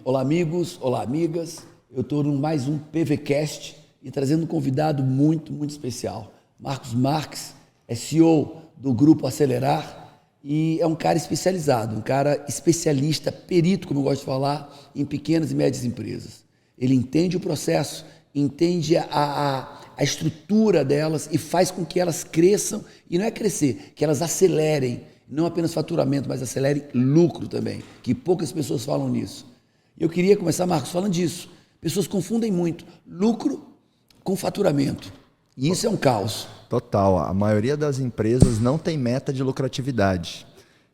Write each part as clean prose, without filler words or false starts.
Olá, amigos, olá, amigas. Eu estou em mais um PVCast e trazendo um convidado muito, muito especial. Marcos Marques é CEO do Grupo Acelerar e é um cara especializado, um cara especialista, perito, como eu gosto de falar, em pequenas e médias empresas. Ele entende o processo, entende a estrutura delas e faz com que elas cresçam, e não é crescer, que elas acelerem, não apenas faturamento, mas acelerem lucro também, que poucas pessoas falam nisso. Eu queria começar, Marcos, falando disso. Pessoas confundem muito lucro com faturamento, e isso é um caos. Total, a maioria das empresas não tem meta de lucratividade.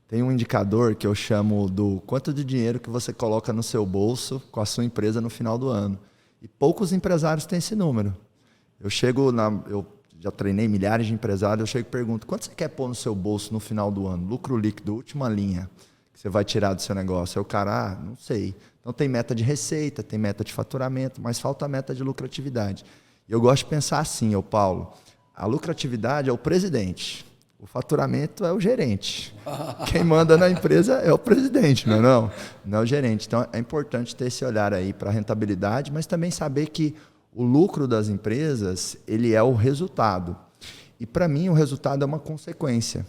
Tem um indicador que eu chamo do quanto de dinheiro que você coloca no seu bolso com a sua empresa no final do ano. E poucos empresários têm esse número. Eu já treinei milhares de empresários, eu chego e pergunto, quanto você quer pôr no seu bolso no final do ano? Lucro líquido, última linha, que você vai tirar do seu negócio. Aí o cara, não sei. Então tem meta de receita, tem meta de faturamento, mas falta meta de lucratividade. E eu gosto de pensar assim, Paulo, a lucratividade é o presidente, o faturamento é o gerente. Quem manda na empresa é o presidente, não é não? Não é o gerente. Então é importante ter esse olhar aí para a rentabilidade, mas também saber que o lucro das empresas, ele é o resultado. E para mim o resultado é uma consequência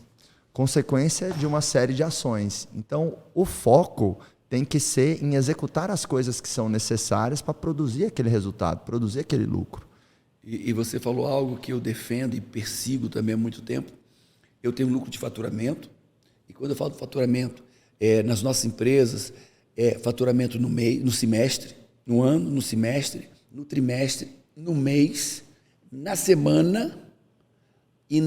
de uma série de ações. Então o foco tem que ser em executar as coisas que são necessárias para produzir aquele resultado, produzir aquele lucro. E você falou algo que eu defendo e persigo também há muito tempo. Eu tenho lucro de faturamento, e quando eu falo de faturamento, nas nossas empresas, faturamento no mês, no semestre, no ano, no semestre, no trimestre, no mês, na semana e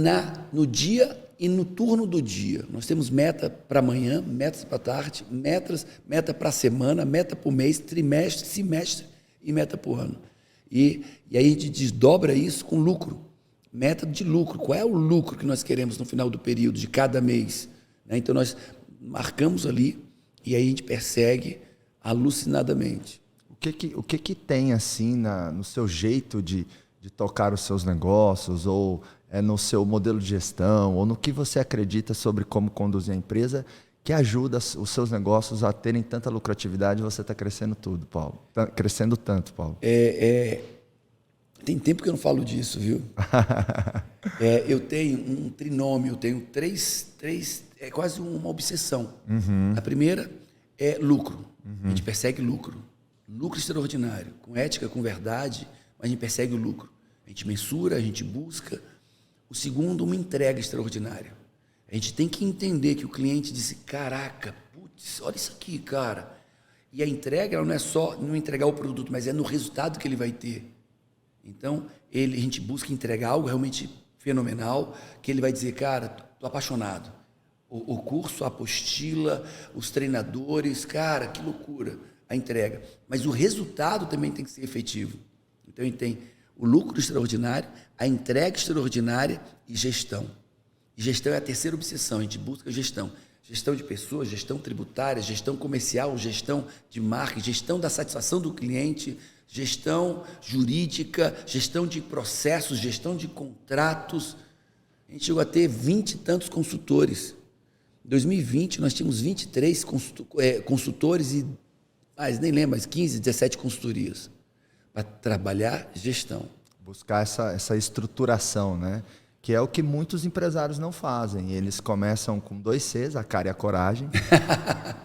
no dia e no turno do dia. Nós temos meta para amanhã, metas para tarde, meta para a semana, meta para o mês, trimestre, semestre e meta para o ano. E aí a gente desdobra isso com lucro, meta de lucro. Qual é o lucro que nós queremos no final do período, de cada mês? Então nós marcamos ali e aí a gente persegue alucinadamente. O que tem assim no seu jeito de tocar os seus negócios, ou no seu modelo de gestão, ou no que você acredita sobre como conduzir a empresa, que ajuda os seus negócios a terem tanta lucratividade e você está crescendo Paulo? Crescendo tanto, Paulo. Tem tempo que eu não falo disso, viu? Eu tenho um trinômio, eu tenho três, é quase uma obsessão. Uhum. A primeira é lucro. A gente persegue lucro. Lucro extraordinário, com ética, com verdade, mas a gente persegue o lucro. A gente mensura, a gente busca. O segundo, uma entrega extraordinária. A gente tem que entender que o cliente disse, caraca, putz, olha isso aqui, cara. E a entrega, ela não é só não entregar o produto, mas é no resultado que ele vai ter. Então, a gente busca entregar algo realmente fenomenal, que ele vai dizer, cara, tô apaixonado. O curso, a apostila, os treinadores, cara, que loucura, a entrega. Mas o resultado também tem que ser efetivo. Então, a gente tem o lucro extraordinário, a entrega extraordinária e gestão. E gestão é a terceira obsessão, a gente busca gestão. Gestão de pessoas, gestão tributária, gestão comercial, gestão de marca, gestão da satisfação do cliente, gestão jurídica, gestão de processos, gestão de contratos. A gente chegou a ter 20 e tantos consultores. Em 2020, nós tínhamos 23 consultores e, nem lembro, mas 15, 17 consultorias para trabalhar gestão. Buscar essa estruturação, né? Que é o que muitos empresários não fazem. Eles começam com 2 Cs, a cara e a coragem,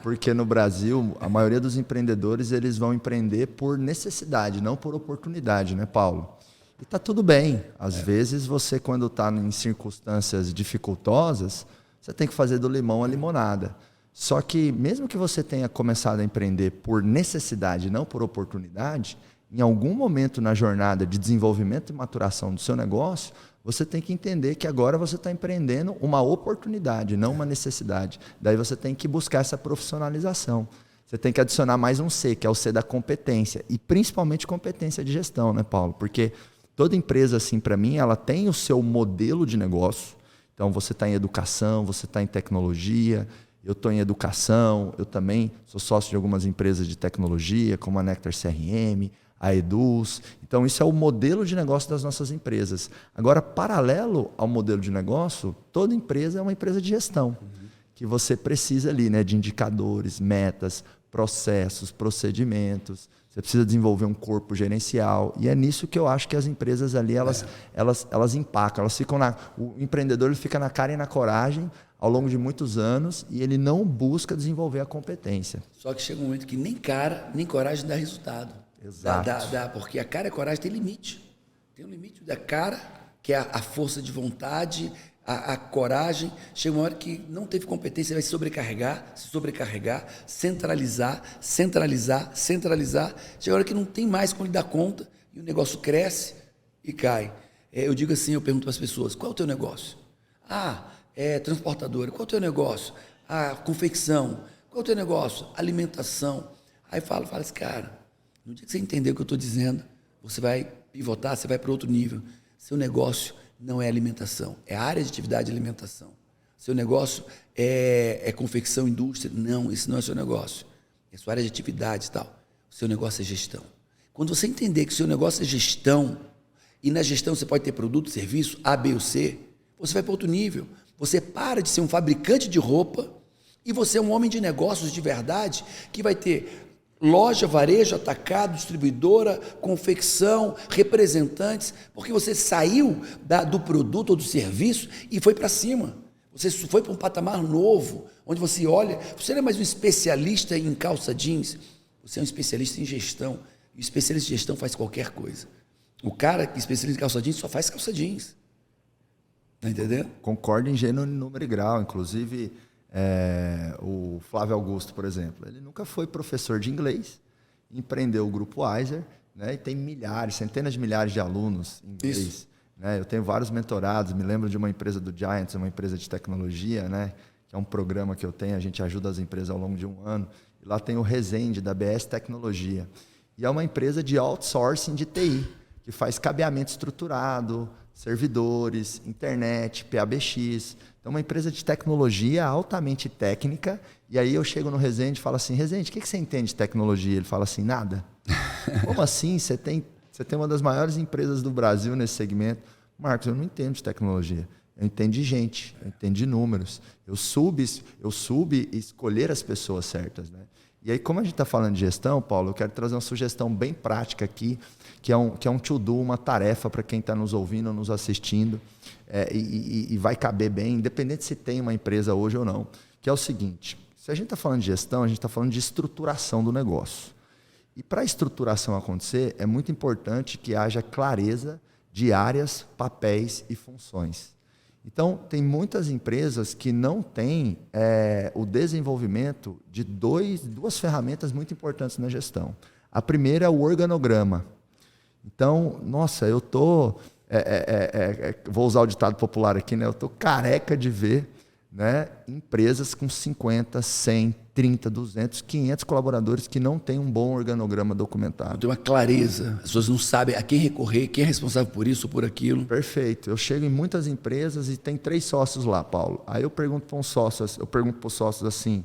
porque no Brasil, a maioria dos empreendedores eles vão empreender por necessidade, não por oportunidade, né, Paulo? E tá tudo bem. Às vezes, você, quando está em circunstâncias dificultosas, você tem que fazer do limão a limonada. Só que, mesmo que você tenha começado a empreender por necessidade, não por oportunidade, em algum momento na jornada de desenvolvimento e maturação do seu negócio, você tem que entender que agora você está empreendendo uma oportunidade, não uma necessidade. Daí você tem que buscar essa profissionalização. Você tem que adicionar mais um C, que é o C da competência. E principalmente competência de gestão, né, Paulo? Porque toda empresa, assim, para mim, ela tem o seu modelo de negócio. Então, você está em educação, você está em tecnologia. Eu estou em educação, eu também sou sócio de algumas empresas de tecnologia, como a Nectar CRM, a Eduz. Então, isso é o modelo de negócio das nossas empresas. Agora, paralelo ao modelo de negócio, toda empresa é uma empresa de gestão, que você precisa ali, né, de indicadores, metas, processos, procedimentos. Você precisa desenvolver um corpo gerencial. E é nisso que eu acho que as empresas ali, elas empacam. Elas ficam o empreendedor ele fica na cara e na coragem ao longo de muitos anos e ele não busca desenvolver a competência. Só que chega um momento que nem cara, nem coragem dá resultado. Exato. Porque a cara e a coragem tem limite. Tem um limite da cara, que é a força de vontade, a coragem. Chega uma hora que não teve competência, vai se sobrecarregar, centralizar. Chega uma hora que não tem mais como lhe dar conta e o negócio cresce e cai. Eu digo assim, eu pergunto para as pessoas, qual é o teu negócio? Transportadora. Qual é o teu negócio? Confecção. Qual é o teu negócio? Alimentação. Aí fala assim, cara, no dia que você entender o que eu estou dizendo, você vai pivotar, você vai para outro nível. Seu negócio não é alimentação, é área de atividade de alimentação. Seu negócio é confecção, indústria. Não, esse não é seu negócio. É sua área de atividade e tal. O seu negócio é gestão. Quando você entender que o seu negócio é gestão, e na gestão você pode ter produto, serviço, A, B ou C, você vai para outro nível. Você para de ser um fabricante de roupa e você é um homem de negócios de verdade que vai ter loja, varejo, atacado, distribuidora, confecção, representantes, porque você saiu do produto ou do serviço e foi para cima. Você foi para um patamar novo, onde você olha, você não é mais um especialista em calça jeans, você é um especialista em gestão. E o especialista em gestão faz qualquer coisa. O cara que é especialista em calça jeans só faz calça jeans. Tá entendendo? Concordo em gênero, número e grau. Inclusive, o Flávio Augusto, por exemplo, ele nunca foi professor de inglês, empreendeu o Grupo Weiser, né, e tem centenas de milhares de alunos em inglês. Né? Eu tenho vários mentorados, me lembro de uma empresa do Giants, uma empresa de tecnologia, né, que é um programa que eu tenho, a gente ajuda as empresas ao longo de um ano. E lá tem o Resende, da BS Tecnologia. E é uma empresa de outsourcing de TI, que faz cabeamento estruturado, servidores, internet, PABX. Então, uma empresa de tecnologia altamente técnica. E aí eu chego no Resende e falo assim, Resende, o que você entende de tecnologia? Ele fala assim, nada. Como assim? Você tem uma das maiores empresas do Brasil nesse segmento. Marcos, eu não entendo de tecnologia. Eu entendo de gente, eu entendo de números. Eu soube escolher as pessoas certas. Né? E aí, como a gente está falando de gestão, Paulo, eu quero trazer uma sugestão bem prática aqui, que é um to-do, uma tarefa para quem está nos ouvindo ou nos assistindo, e vai caber bem, independente se tem uma empresa hoje ou não, que é o seguinte, se a gente está falando de gestão, a gente está falando de estruturação do negócio. E para a estruturação acontecer, é muito importante que haja clareza de áreas, papéis e funções. Então, tem muitas empresas que não têm o desenvolvimento de duas ferramentas muito importantes na gestão. A primeira é o organograma. Então, nossa, eu estou... vou usar o ditado popular aqui, né? Eu estou careca de ver, né, empresas com 50, 100, 30, 200, 500 colaboradores que não têm um bom organograma documentado. Não tem uma clareza, as pessoas não sabem a quem recorrer, quem é responsável por isso ou por aquilo. Perfeito. Eu chego em muitas empresas e tem 3 sócios lá, Paulo. Aí eu pergunto para os sócios assim,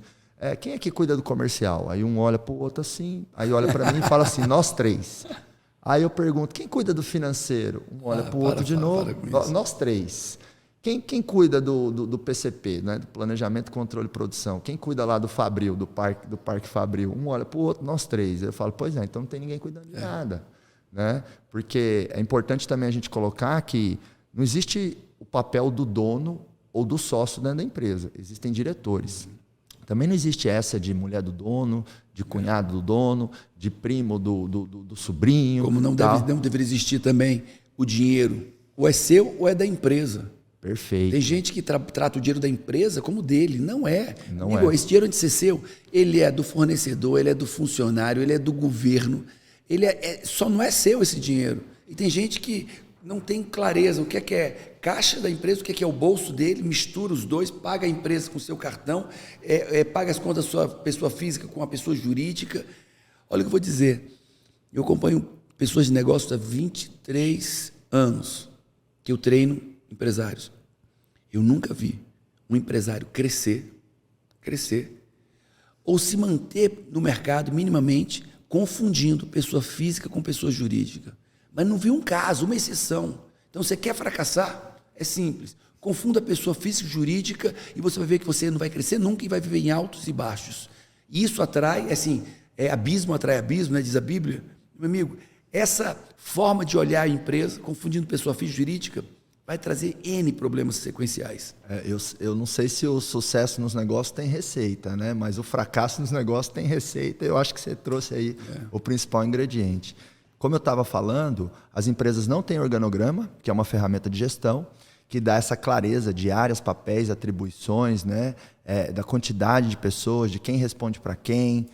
quem é que cuida do comercial? Aí um olha para o outro assim, aí olha para mim e fala assim, nós 3. Aí eu pergunto, quem cuida do financeiro? Um olha para o outro de novo, nós 3. Quem cuida do PCP, né? Do Planejamento, Controle e Produção? Quem cuida lá do Fabril, do Parque Fabril? Um olha para o outro, nós 3. Eu falo, pois é, então não tem ninguém cuidando de nada. Né? Porque é importante também a gente colocar que não existe o papel do dono ou do sócio dentro da empresa. Existem diretores. Também não existe essa de mulher do dono, de cunhado do dono, de primo do sobrinho. Como não deveria existir também o dinheiro. Ou é seu ou é da empresa. Perfeito. Tem gente que trata o dinheiro da empresa como dele. Não é. Não é. Esse dinheiro antes de ser seu, ele é do fornecedor, ele é do funcionário, ele é do governo. Só não é seu esse dinheiro. E tem gente que não tem clareza o que é caixa da empresa, o que é o bolso dele, mistura os dois, paga a empresa com o seu cartão, paga as contas da sua pessoa física com a pessoa jurídica. Olha o que eu vou dizer. Eu acompanho pessoas de negócio há 23 anos que eu treino empresários. Eu nunca vi um empresário crescer, ou se manter no mercado minimamente, confundindo pessoa física com pessoa jurídica. Mas não vi um caso, uma exceção. Então, você quer fracassar? É simples. Confunda a pessoa física e jurídica e você vai ver que você não vai crescer nunca e vai viver em altos e baixos. E isso atrai, assim, abismo atrai abismo, né, diz a Bíblia. Meu amigo, essa forma de olhar a empresa, confundindo pessoa física e jurídica, vai trazer N problemas sequenciais. Eu não sei se o sucesso nos negócios tem receita, né? Mas o fracasso nos negócios tem receita. Eu acho que você trouxe aí o principal ingrediente. Como eu estava falando, as empresas não têm organograma, que é uma ferramenta de gestão, que dá essa clareza de áreas, papéis, atribuições, né? Da quantidade de pessoas, de quem responde para quem.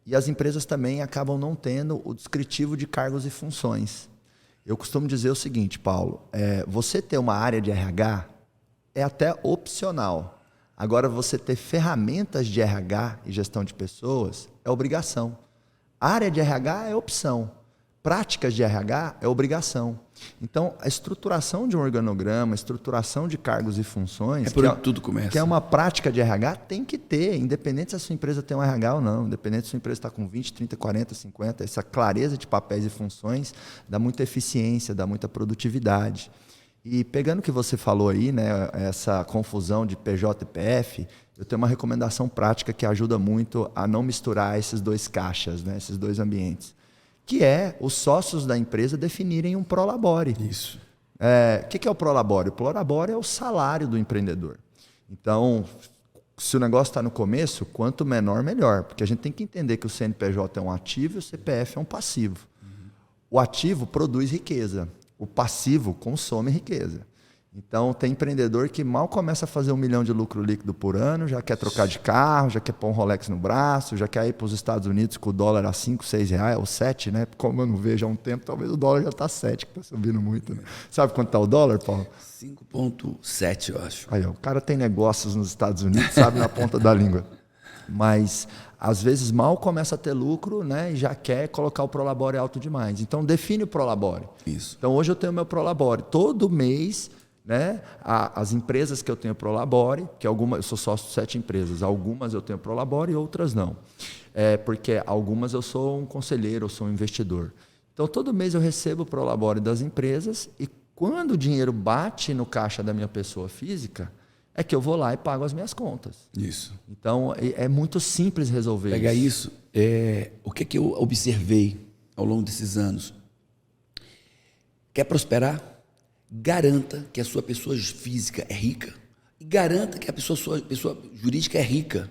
E as empresas também acabam não tendo o descritivo de cargos e funções. Eu costumo dizer o seguinte, Paulo, você ter uma área de RH é até opcional. Agora, você ter ferramentas de RH e gestão de pessoas é obrigação. A área de RH é opção. Práticas de RH é obrigação. Então, a estruturação de um organograma, a estruturação de cargos e funções, por onde tudo começa. Que é uma prática de RH, tem que ter, independente se a sua empresa tem um RH ou não, independente se a sua empresa está com 20, 30, 40, 50, essa clareza de papéis e funções dá muita eficiência, dá muita produtividade. E pegando o que você falou aí, né, essa confusão de PJ e PF, eu tenho uma recomendação prática que ajuda muito a não misturar esses dois caixas, né, esses dois ambientes, que é os sócios da empresa definirem um prolabore. Isso. O que é o prolabore? O prolabore é o salário do empreendedor. Então, se o negócio está no começo, quanto menor, melhor. Porque a gente tem que entender que o CNPJ é um ativo e o CPF é um passivo. O ativo produz riqueza. O passivo consome riqueza. Então, tem empreendedor que mal começa a fazer 1 milhão de lucro líquido por ano, já quer trocar de carro, já quer pôr um Rolex no braço, já quer ir para os Estados Unidos com o dólar a 5, 6 reais, ou 7, né? Como eu não vejo há um tempo, talvez o dólar já está 7, que está subindo muito. Né? Sabe quanto está o dólar, Paulo? 5,7, eu acho. Aí, ó, o cara tem negócios nos Estados Unidos, sabe, na ponta da língua. Mas, às vezes, mal começa a ter lucro, né? E já quer colocar o prolabore alto demais. Então, define o prolabore. Isso. Então, hoje eu tenho meu prolabore. Todo mês... Né? As empresas que eu tenho prolabore, que eu sou sócio de 7 empresas, algumas eu tenho prolabore e outras não. Porque algumas eu sou um conselheiro, eu sou um investidor. Então, todo mês eu recebo o prolabore das empresas e quando o dinheiro bate no caixa da minha pessoa física, é que eu vou lá e pago as minhas contas. Isso. Então, é muito simples resolver Pegar isso. O que eu observei ao longo desses anos? Quer prosperar? Garanta que a sua pessoa física é rica e garanta que a sua pessoa jurídica é rica.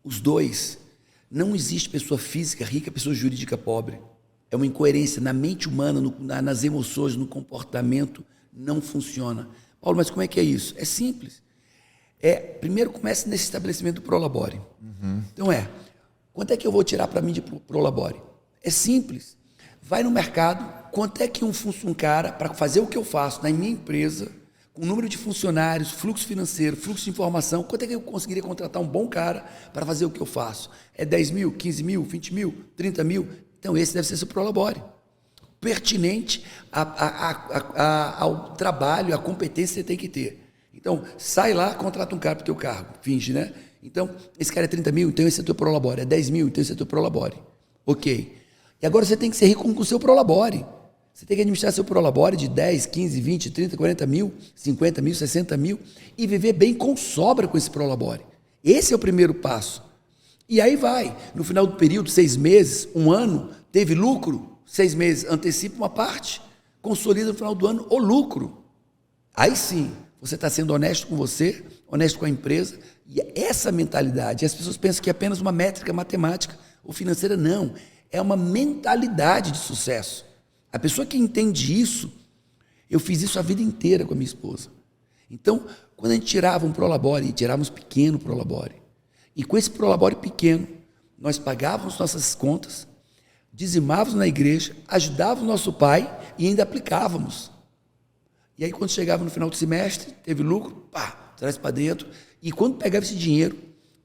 Os dois. Não existe pessoa física rica, pessoa jurídica pobre. É uma incoerência na mente humana, nas emoções, no comportamento. Não funciona. Paulo, mas como é que é isso? É simples. Primeiro comece nesse estabelecimento do prolabore. Então quanto é que eu vou tirar para mim de prolabore? É simples. Vai no mercado, quanto é que um cara, para fazer o que eu faço na minha empresa, com o número de funcionários, fluxo financeiro, fluxo de informação, quanto é que eu conseguiria contratar um bom cara para fazer o que eu faço? É 10 mil, 15 mil, 20 mil, 30 mil? Então esse deve ser seu prolabore. Pertinente ao trabalho, à competência que você tem que ter. Então, sai lá, contrata um cara para o teu cargo, finge, né? Então, esse cara é 30 mil, então esse é teu prolabore. É 10 mil, então esse é teu prolabore. Ok. E agora você tem que ser rico com o seu prolabore. Você tem que administrar seu prolabore de 10, 15, 20, 30, 40 mil, 50 mil, 60 mil e viver bem com sobra com esse prolabore. Esse é o primeiro passo. E aí vai. No final do período, 6 meses, 1 ano, teve lucro, 6 meses, antecipa uma parte, consolida no final do ano o lucro. Aí sim, você está sendo honesto com você, honesto com a empresa. E essa mentalidade, as pessoas pensam que é apenas uma métrica matemática ou financeira, não. É uma mentalidade de sucesso. A pessoa que entende isso, eu fiz isso a vida inteira com a minha esposa. Então, quando a gente tirava um prolabore, e tirávamos pequeno prolabore, e com esse prolabore pequeno, nós pagávamos nossas contas, dizimávamos na igreja, ajudávamos nosso pai e ainda aplicávamos. E aí, quando chegava no final do semestre, teve lucro, traz para dentro. E quando pegava esse dinheiro,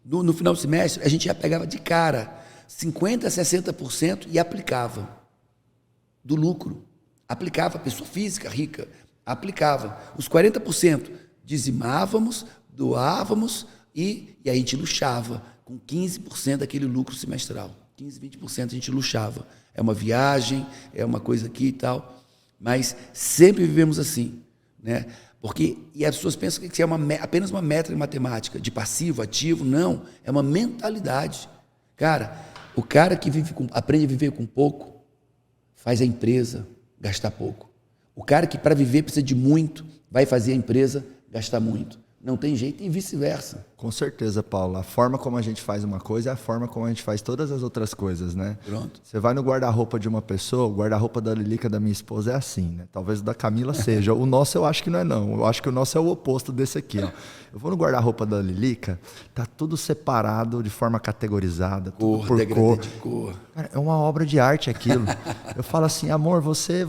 no final do semestre, a gente já pegava de cara 50% a 60% e aplicava do lucro. Aplicava, pessoa física rica, aplicava. Os 40% dizimávamos, doávamos e a gente luxava com 15% daquele lucro semestral. 15%, 20% a gente luxava. É uma viagem, é uma coisa aqui e tal, mas sempre vivemos assim, né? E as pessoas pensam que é apenas uma métrica matemática de passivo, ativo, não, é uma mentalidade. Cara, o cara que aprende a viver com pouco, faz a empresa gastar pouco. O cara que para viver precisa de muito, vai fazer a empresa gastar muito. Não tem jeito e vice-versa. Com certeza, Paulo. A forma como a gente faz uma coisa é a forma como a gente faz todas as outras coisas, né? Pronto. Você vai no guarda-roupa de uma pessoa, o guarda-roupa da Lilica, da minha esposa, é assim, né? Talvez o da Camila seja. O nosso eu acho que não é, não. Eu acho que o nosso é o oposto desse aqui, ó. Eu vou no guarda-roupa da Lilica, tá tudo separado de forma categorizada, tudo por cor. De cor. Cara, é uma obra de arte aquilo. Eu falo assim, amor, você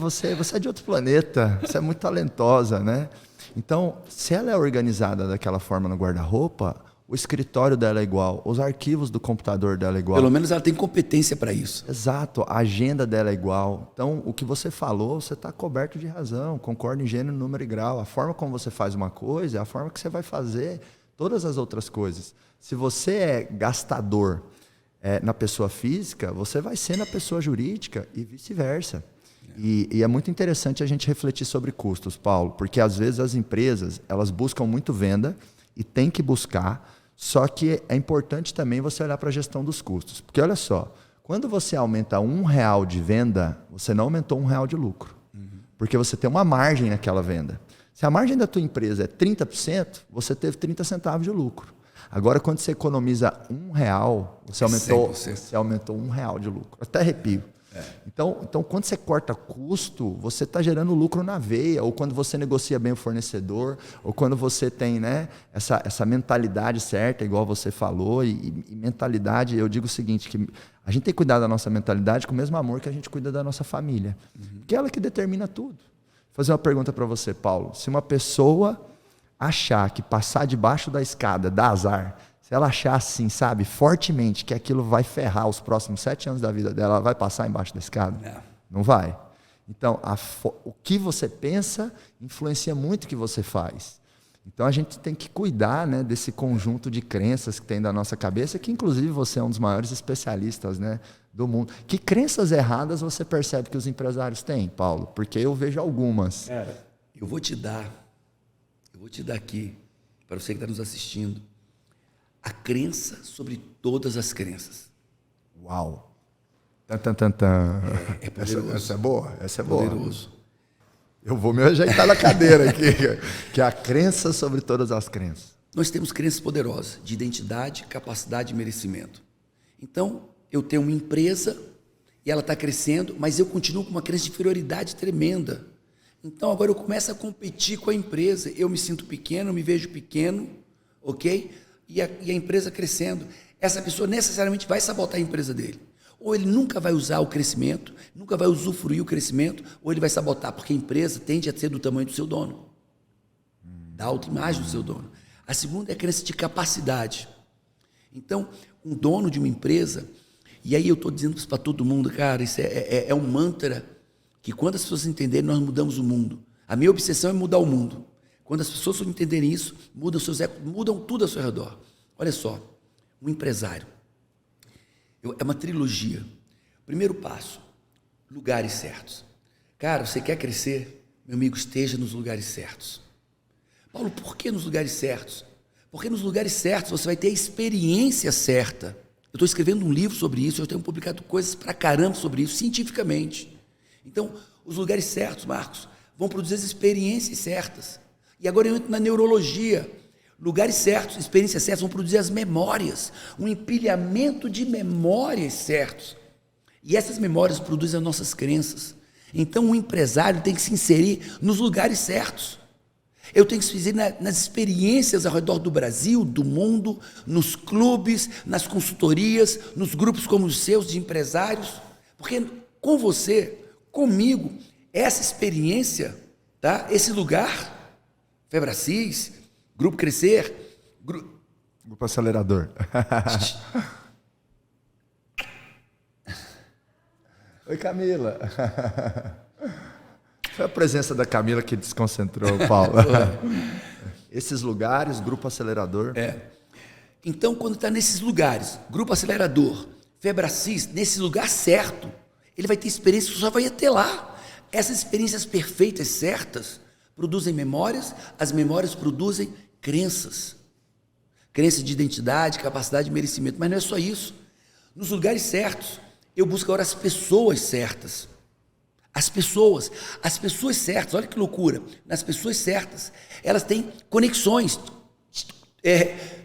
é de outro planeta, você é muito talentosa, né? Então, se ela é organizada daquela forma no guarda-roupa, o escritório dela é igual, os arquivos do computador dela é igual. Pelo menos ela tem competência para isso. Exato, a agenda dela é igual. Então, o que você falou, você está coberto de razão, concordo em gênero, número e grau. A forma como você faz uma coisa é a forma que você vai fazer todas as outras coisas. Se você é gastador na pessoa física, você vai ser na pessoa jurídica e vice-versa. E é muito interessante a gente refletir sobre custos, Paulo, porque às vezes as empresas elas buscam muito venda e tem que buscar, só que é importante também você olhar para a gestão dos custos. Porque olha só, quando você aumenta R$1 de venda, você não aumentou R$1 de lucro, porque você tem uma margem naquela venda. Se a margem da tua empresa é 30%, você teve 30 centavos de lucro. Agora, quando você economiza R$1, você aumentou R$1 de lucro. Até arrepio. Então, quando você corta custo, você está gerando lucro na veia, ou quando você negocia bem o fornecedor, ou quando você tem, né, essa mentalidade certa, igual você falou, e mentalidade, eu digo o seguinte, que a gente tem que cuidar da nossa mentalidade com o mesmo amor que a gente cuida da nossa família, porque é ela que determina tudo. Vou fazer uma pergunta para você, Paulo. Se uma pessoa achar que passar debaixo da escada dá azar, se ela achar assim, sabe, fortemente que aquilo vai ferrar os próximos 7 anos da vida dela, ela vai passar embaixo da escada? Não vai. Então, o que você pensa influencia muito o que você faz. Então, a gente tem que cuidar, né, desse conjunto de crenças que tem da nossa cabeça, que inclusive você é um dos maiores especialistas, né, do mundo. Que crenças erradas você percebe que os empresários têm, Paulo? Porque eu vejo algumas. Eu vou te dar aqui, para você que está nos assistindo, a crença sobre todas as crenças. Uau! É poderoso. Essa é boa? Essa é poderoso. Boa. Eu vou me ajeitar na cadeira aqui, que é a crença sobre todas as crenças. Nós temos crenças poderosas de identidade, capacidade e merecimento. Então, eu tenho uma empresa e ela está crescendo, mas eu continuo com uma crença de inferioridade tremenda. Então, agora eu começo a competir com a empresa. Eu me sinto pequeno, me vejo pequeno, ok? E a empresa crescendo. Essa pessoa necessariamente vai sabotar a empresa dele. Ou ele nunca vai usar o crescimento, nunca vai usufruir o crescimento, ou ele vai sabotar, porque a empresa tende a ser do tamanho do seu dono, da autoimagem do seu dono. A segunda é a crença de capacidade. Então, um dono de uma empresa, e aí eu estou dizendo isso para todo mundo, cara, isso é um mantra que quando as pessoas entenderem, nós mudamos o mundo. A minha obsessão é mudar o mundo. Quando as pessoas entenderem isso, mudam tudo ao seu redor. Olha só, um empresário. É uma trilogia. Primeiro passo, lugares certos. Cara, você quer crescer? Meu amigo, esteja nos lugares certos. Paulo, por que nos lugares certos? Porque nos lugares certos você vai ter a experiência certa. Eu estou escrevendo um livro sobre isso, eu tenho publicado coisas pra caramba sobre isso, cientificamente. Então, os lugares certos, Marcos, vão produzir as experiências certas. E agora eu entro na neurologia. Lugares certos, experiências certas vão produzir as memórias, um empilhamento de memórias certos. E essas memórias produzem as nossas crenças. Então, um empresário tem que se inserir nos lugares certos. Eu tenho que se inserir nas experiências ao redor do Brasil, do mundo, nos clubes, nas consultorias, nos grupos como os seus de empresários. Porque com você, comigo, essa experiência, tá? Esse lugar, Febracis, Grupo Crescer, Grupo Acelerador. Oi, Camila. Foi a presença da Camila que desconcentrou o Paulo. Esses lugares, Grupo Acelerador. Então, quando está nesses lugares, Grupo Acelerador, Febracis, nesse lugar certo, ele vai ter experiências que só vai ter lá. Essas experiências perfeitas, certas, produzem memórias, as memórias produzem crenças. Crença de identidade, capacidade e merecimento. Mas não é só isso. nos lugares certos. Eu busco agora as pessoas certas. As pessoas certas, olha que loucura. Nas pessoas certas, elas têm conexões,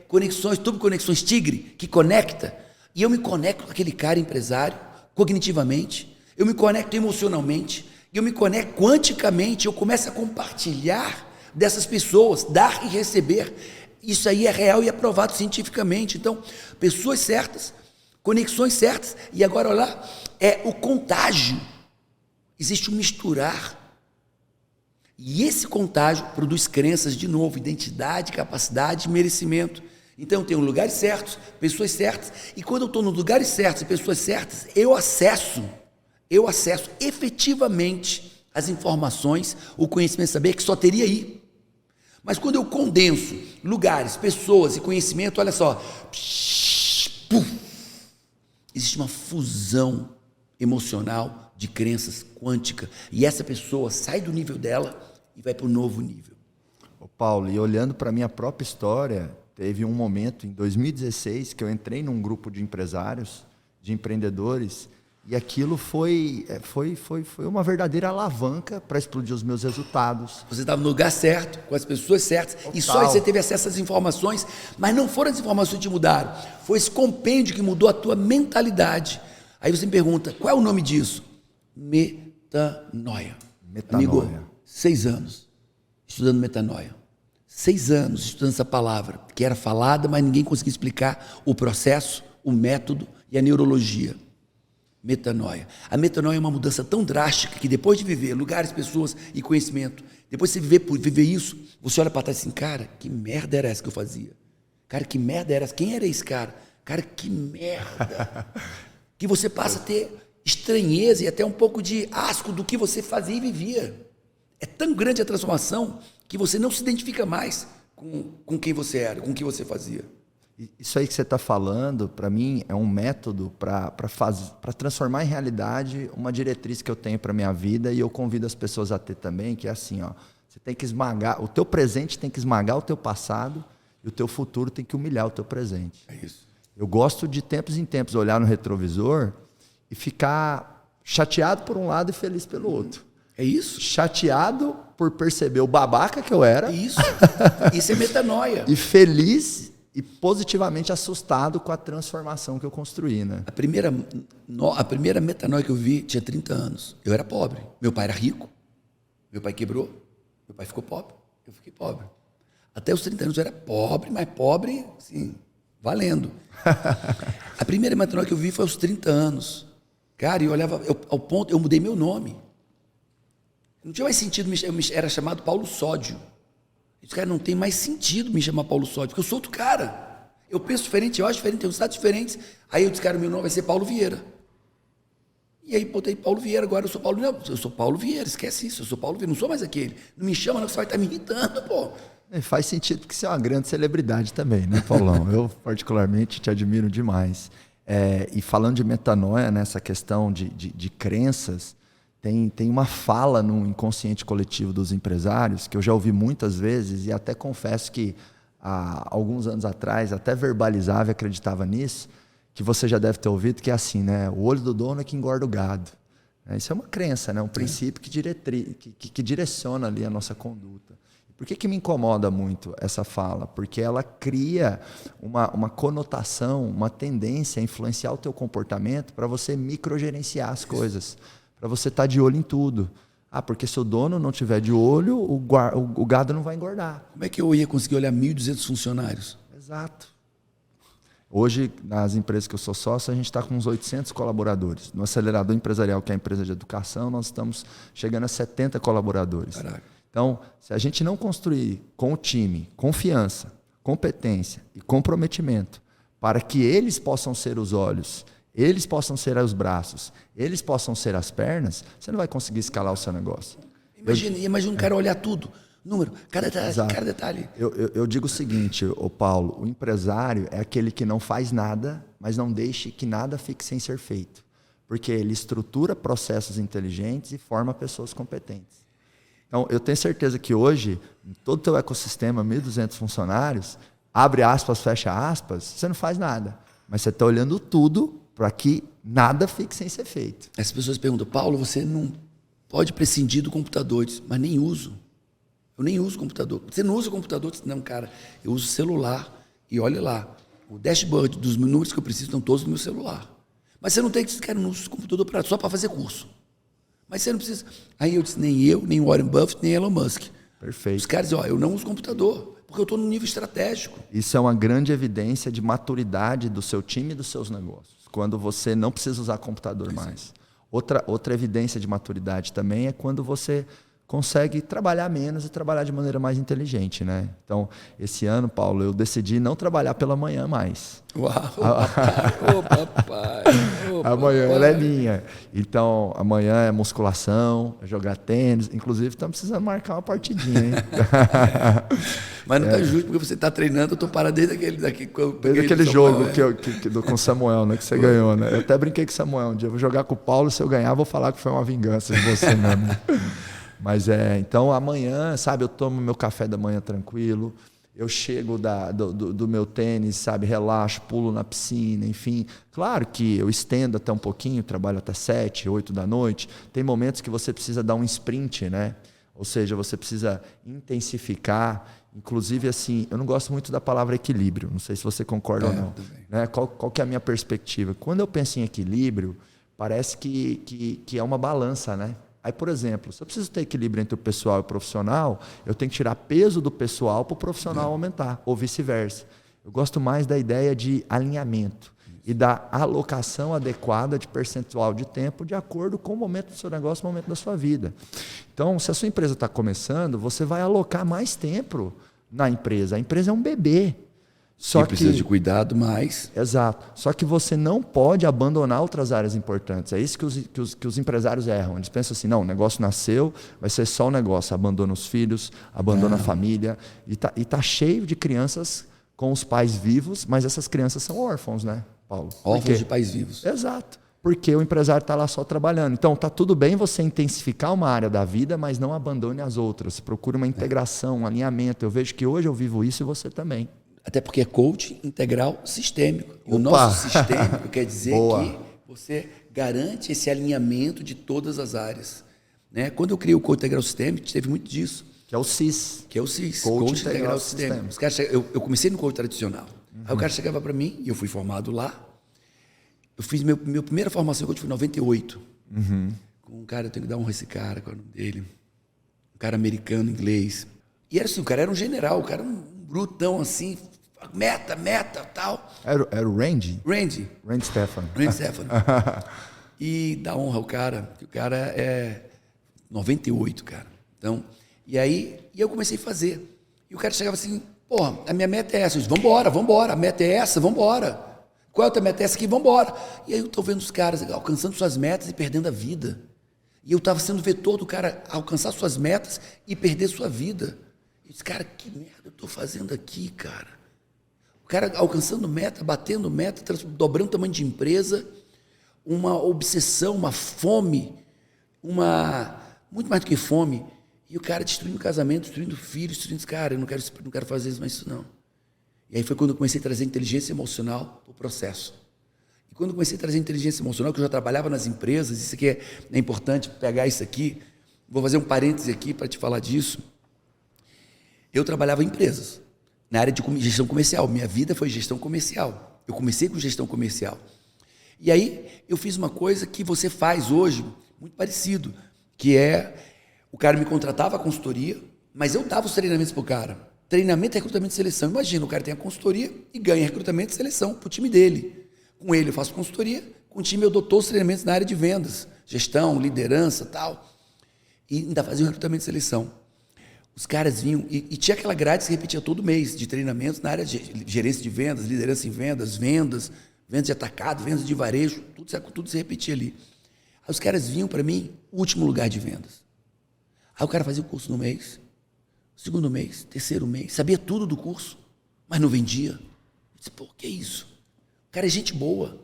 conexões tigre, que conecta. E eu me conecto com aquele cara empresário, cognitivamente, eu me conecto emocionalmente, eu me conecto quanticamente, eu começo a compartilhar dessas pessoas, dar e receber. Isso aí é real e é provado cientificamente. Então, pessoas certas, conexões certas, e agora, olha lá, é o contágio. Existe um misturar. E esse contágio produz crenças, de novo, identidade, capacidade, merecimento. Então, eu tenho lugares certos, pessoas certas, e quando eu estou nos lugares certos e pessoas certas, eu acesso efetivamente as informações, o conhecimento, saber que só teria aí. Mas quando eu condenso lugares, pessoas e conhecimento, olha só, existe uma fusão emocional de crenças quântica, e essa pessoa sai do nível dela e vai para o novo nível. Ô Paulo, e olhando para a minha própria história, teve um momento em 2016 que eu entrei num grupo de empresários, de empreendedores, e aquilo foi uma verdadeira alavanca para explodir os meus resultados. Você estava no lugar certo, com as pessoas certas, total. E só aí você teve acesso às informações, mas não foram as informações que te mudaram, foi esse compêndio que mudou a tua mentalidade. Aí você me pergunta, qual é o nome disso? Metanoia. Amigo, 6 anos estudando metanoia. 6 anos estudando essa palavra, que era falada, mas ninguém conseguia explicar o processo, o método e a neurologia. Metanoia. A metanoia é uma mudança tão drástica que depois de viver lugares, pessoas e conhecimento, depois de você viver isso, você olha para trás e assim, cara, que merda era essa que eu fazia? Cara, que merda era essa? Quem era esse cara? Cara, que merda! Que você passa a ter estranheza e até um pouco de asco do que você fazia e vivia. É tão grande a transformação que você não se identifica mais com quem você era, com o que você fazia. Isso aí que você está falando, para mim, é um método para transformar em realidade uma diretriz que eu tenho para a minha vida, e eu convido as pessoas a ter também, que é assim, ó, você tem que esmagar, o teu presente tem que esmagar o teu passado, e o teu futuro tem que humilhar o teu presente. É isso. Eu gosto de tempos em tempos olhar no retrovisor e ficar chateado por um lado e feliz pelo outro. É isso. Chateado por perceber o babaca que eu era. Isso. Isso é metanoia. E feliz e positivamente assustado com a transformação que eu construí, né? A primeira metanoia que eu vi tinha 30 anos. Eu era pobre. Meu pai era rico. Meu pai quebrou. Meu pai ficou pobre. Eu fiquei pobre. Até os 30 anos eu era pobre, mas pobre, assim, valendo. A primeira metanoia que eu vi foi aos 30 anos. Cara, eu olhava, ao ponto, eu mudei meu nome. Não tinha mais sentido, eu era chamado Paulo Sódio. Eu disse, cara, não tem mais sentido me chamar Paulo Sódio, porque eu sou outro cara. Eu penso diferente, eu acho diferente, tenho estados diferentes. Aí eu disse, cara, meu nome vai ser Paulo Vieira. E aí botei Paulo Vieira, agora eu sou Paulo. Não, eu sou Paulo Vieira, esquece isso, eu sou Paulo Vieira, não sou mais aquele. Não me chama, não, que você vai estar me irritando, pô. Faz sentido, porque você é uma grande celebridade também, né, Paulão? Eu, particularmente, te admiro demais. E falando de metanoia, nessa questão de crenças, tem uma fala no inconsciente coletivo dos empresários, que eu já ouvi muitas vezes, e até confesso que há alguns anos atrás até verbalizava e acreditava nisso, que você já deve ter ouvido, que é assim, né? O olho do dono é que engorda o gado. Isso é uma crença, né? Um princípio que direciona ali a nossa conduta. Por que me incomoda muito essa fala? Porque ela cria uma conotação, uma tendência a influenciar o teu comportamento para você microgerenciar as coisas, para você estar de olho em tudo. Porque se o dono não tiver de olho, o gado não vai engordar. Como é que eu ia conseguir olhar 1.200 funcionários? Exato. Hoje, nas empresas que eu sou sócio, a gente está com uns 800 colaboradores. No Acelerador Empresarial, que é a empresa de educação, nós estamos chegando a 70 colaboradores. Caraca. Então, se a gente não construir com o time confiança, competência e comprometimento para que eles possam ser os olhos, eles possam ser os braços, eles possam ser as pernas, você não vai conseguir escalar o seu negócio. Imagina um cara olhar tudo, número, cada detalhe. Eu digo o seguinte, Paulo, o empresário é aquele que não faz nada, mas não deixe que nada fique sem ser feito. Porque ele estrutura processos inteligentes e forma pessoas competentes. Então, eu tenho certeza que hoje, em todo o teu ecossistema, 1.200 funcionários, abre aspas, fecha aspas, você não faz nada. Mas você está olhando tudo para que nada fique sem ser feito. As pessoas perguntam, Paulo, você não pode prescindir do computador. Eu disse, mas nem uso. Eu nem uso computador. Você não usa computador? Eu disse, não, cara, eu uso celular e olha lá, o dashboard dos números que eu preciso estão todos no meu celular. Mas você não tem que, cara, não uso computador só para fazer curso. Mas você não precisa. Aí eu disse, nem eu, nem Warren Buffett, nem Elon Musk. Perfeito. Os caras dizem, eu não uso computador, porque eu estou no nível estratégico. Isso é uma grande evidência de maturidade do seu time e dos seus negócios, quando você não precisa usar computador mais. Outra evidência de maturidade também é quando você consegue trabalhar menos e trabalhar de maneira mais inteligente, né? Então, esse ano, Paulo, eu decidi não trabalhar pela manhã mais. Uau, papai. Amanhã ela é minha. Então, amanhã é musculação, é jogar tênis. Inclusive, estamos precisando marcar uma partidinha, hein? Mas não tá justo, porque você está treinando, eu estou parado desde aquele jogo com o Samuel, né, que você ganhou, né? Eu até brinquei com o Samuel um dia. Eu vou jogar com o Paulo, se eu ganhar, vou falar que foi uma vingança de você mesmo. Mas então amanhã, sabe, eu tomo meu café da manhã tranquilo, eu chego do meu tênis, sabe, relaxo, pulo na piscina, enfim. Claro que eu estendo até um pouquinho, trabalho até 7, 8 da noite. Tem momentos que você precisa dar um sprint, né? Ou seja, você precisa intensificar. Inclusive, assim, eu não gosto muito da palavra equilíbrio, não sei se você concorda ou não. Né? Qual que é a minha perspectiva? Quando eu penso em equilíbrio, parece que é uma balança, né? Aí, por exemplo, se eu preciso ter equilíbrio entre o pessoal e o profissional, eu tenho que tirar peso do pessoal para o profissional aumentar, ou vice-versa. Eu gosto mais da ideia de alinhamento e da alocação adequada de percentual de tempo de acordo com o momento do seu negócio, o momento da sua vida. Então, se a sua empresa está começando, você vai alocar mais tempo na empresa. A empresa é um bebê. Só que precisa de cuidado, mas... Exato. Só que você não pode abandonar outras áreas importantes. É isso que os empresários erram. Eles pensam assim, não, o negócio nasceu, vai ser só o negócio. Abandona os filhos, abandona a família. E tá cheio de crianças com os pais vivos, mas essas crianças são órfãos, né, Paulo? Órfãos de pais vivos. Exato. Porque o empresário está lá só trabalhando. Então, está tudo bem você intensificar uma área da vida, mas não abandone as outras. Procure uma integração, um alinhamento. Eu vejo que hoje eu vivo isso e você também. Até porque é coaching integral sistêmico. E o nosso sistêmico quer dizer que você garante esse alinhamento de todas as áreas. Né? Quando eu criei o coaching integral sistêmico, teve muito disso. Que é o CIS. Que é o CIS, coaching integral sistêmico. Eu comecei no coaching tradicional. Aí o cara chegava para mim, e eu fui formado lá. Eu fiz minha primeira formação em coaching foi em 98. Com um cara, eu tenho que dar honra a esse cara, qual é o nome dele? Um cara americano, inglês. E era assim, o cara era um general, o cara era um brutão assim, meta, tal. Era o Randy? Randy Stefano. E dá honra ao cara, que o cara é 98, cara. Então, e eu comecei a fazer. E o cara chegava assim, porra, a minha meta é essa. Eu disse, vambora, a meta é essa, vambora. Qual é a tua meta? É essa aqui, vambora. E aí eu tô vendo os caras alcançando suas metas e perdendo a vida. E eu tava sendo vetor do cara alcançar suas metas e perder sua vida. Eu disse, cara, que merda eu tô fazendo aqui, cara? O cara alcançando meta, batendo meta, dobrando o tamanho de empresa, uma obsessão, uma fome, muito mais do que fome. E o cara destruindo o casamento, destruindo filhos, destruindo... Cara, eu não quero fazer isso, mas isso não. E aí foi quando eu comecei a trazer inteligência emocional para o processo. E quando eu comecei a trazer inteligência emocional, que eu já trabalhava nas empresas, isso aqui é importante pegar isso aqui, vou fazer um parêntese aqui para te falar disso. Eu trabalhava em empresas, na área de gestão comercial. Minha vida foi gestão comercial. Eu comecei com gestão comercial. E aí eu fiz uma coisa que você faz hoje, muito parecido, que é, o cara me contratava a consultoria, mas eu dava os treinamentos para o cara. Treinamento e recrutamento e seleção. Imagina, o cara tem a consultoria e ganha recrutamento e seleção para o time dele. Com ele eu faço consultoria, com o time eu dou todos os treinamentos na área de vendas, gestão, liderança, tal. E ainda fazia o recrutamento e seleção. Os caras vinham, e tinha aquela grade que se repetia todo mês, de treinamentos na área de gerência de vendas, liderança em vendas, vendas de atacado, vendas de varejo, tudo se repetia ali. Aí os caras vinham para mim, último lugar de vendas. Aí o cara fazia o curso no mês, segundo mês, terceiro mês, sabia tudo do curso, mas não vendia. Eu disse, pô, que é isso? O cara é gente boa,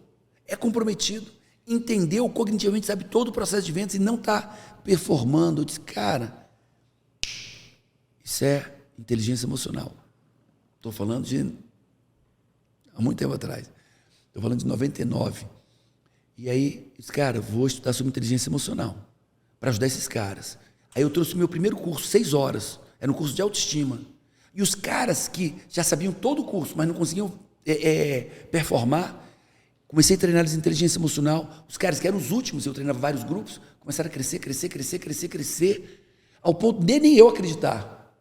é comprometido, entendeu cognitivamente, sabe todo o processo de vendas e não está performando. Eu disse, cara, isso é inteligência emocional. Estou falando de... há muito tempo atrás. Estou falando de 99. E aí, eu disse, cara, vou estudar sobre inteligência emocional para ajudar esses caras. Aí eu trouxe o meu primeiro curso, 6 horas. Era um curso de autoestima. E os caras que já sabiam todo o curso, mas não conseguiam performar, comecei a treinar eles em inteligência emocional. Os caras que eram os últimos, eu treinava vários grupos, começaram a crescer, ao ponto de nem eu acreditar.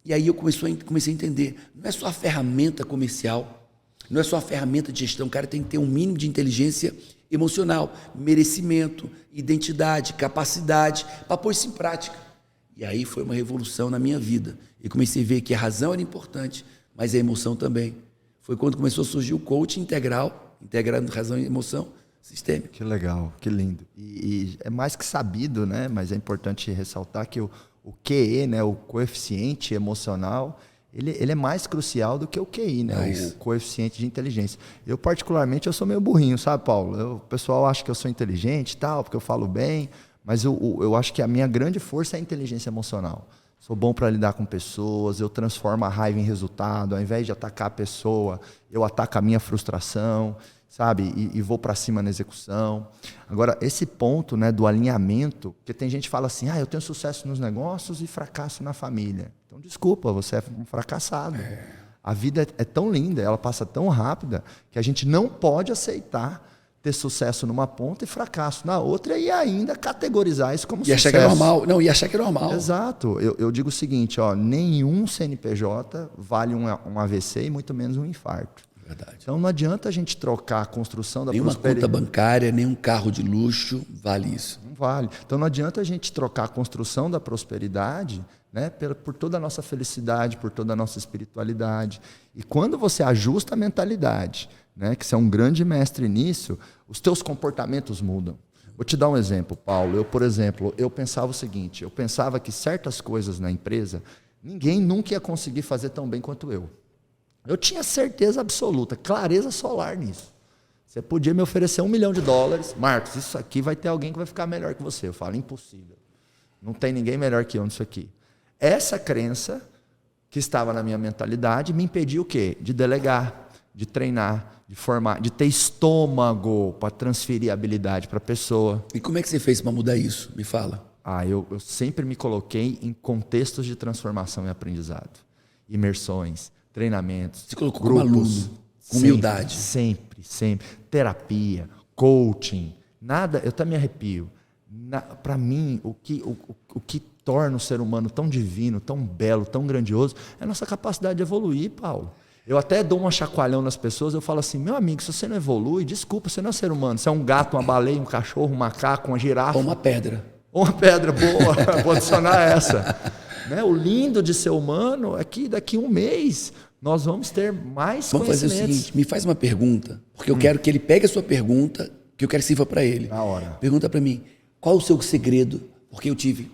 E aí eu comecei a entender, não é só a ferramenta comercial, não é só a ferramenta de gestão, o cara tem que ter um mínimo de inteligência emocional, merecimento, identidade, capacidade, para pôr isso em prática. E aí foi uma revolução na minha vida. Eu comecei a ver que a razão era importante, mas a emoção também. Foi quando começou a surgir o coaching integral, integrando razão e emoção sistêmica. Que legal, que lindo. E é mais que sabido, né? Mas é importante ressaltar que o QE, né? O coeficiente emocional, ele é mais crucial do que o QI, né? O coeficiente de inteligência. Eu, particularmente, eu sou meio burrinho, sabe, Paulo? O pessoal acha que eu sou inteligente e tal, porque eu falo bem, mas eu acho que a minha grande força é a inteligência emocional. Sou bom para lidar com pessoas, eu transformo a raiva em resultado, ao invés de atacar a pessoa, eu ataco a minha frustração, sabe? E vou para cima na execução. Agora, esse ponto, né, do alinhamento, porque tem gente que fala assim, eu tenho sucesso nos negócios e fracasso na família. Então, desculpa, você é um fracassado. A vida é tão linda, ela passa tão rápida, que a gente não pode aceitar ter sucesso numa ponta e fracasso na outra e ainda categorizar isso como sucesso. Achar que é normal. Não, e achar que é normal. Exato. Eu digo o seguinte, nenhum CNPJ vale um AVC e muito menos um infarto. Verdade. Então não adianta a gente trocar a construção da prosperidade. Nenhuma conta bancária, nenhum carro de luxo vale isso. Não vale. Então não adianta a gente trocar a construção da prosperidade, né, por toda a nossa felicidade, por toda a nossa espiritualidade. E quando você ajusta a mentalidade, né, que você é um grande mestre nisso, os teus comportamentos mudam. Vou te dar um exemplo, Paulo. Por exemplo, eu pensava o seguinte, eu pensava que certas coisas na empresa, ninguém nunca ia conseguir fazer tão bem quanto eu. Eu tinha certeza absoluta, clareza solar nisso. Você podia me oferecer $1 milhão, Marcos, isso aqui vai ter alguém que vai ficar melhor que você. Eu falo, impossível. Não tem ninguém melhor que eu nisso aqui. Essa crença que estava na minha mentalidade me impedia o quê? De delegar, de treinar, de formar, de ter estômago para transferir a habilidade para a pessoa. E como é que você fez para mudar isso? Me fala. Eu sempre me coloquei em contextos de transformação e aprendizado. Imersões, treinamentos, você colocou grupos, como aluno, com humildade. Sempre. Terapia, coaching, nada, eu até me arrepio. Para mim, o que torna o ser humano tão divino, tão belo, tão grandioso, é a nossa capacidade de evoluir, Paulo. Eu até dou um chacoalhão nas pessoas, eu falo assim, meu amigo, se você não evolui, desculpa, você não é ser humano. Você é um gato, uma baleia, um cachorro, um macaco, uma girafa. Ou uma pedra. Ou uma pedra, boa, vou adicionar essa. Né? O lindo de ser humano é que daqui a um mês nós vamos ter mais Vamos fazer o seguinte, me faz uma pergunta, porque eu quero que ele pegue a sua pergunta, que eu quero que sirva para ele. Na hora. Pergunta para mim, qual o seu segredo? Porque eu tive,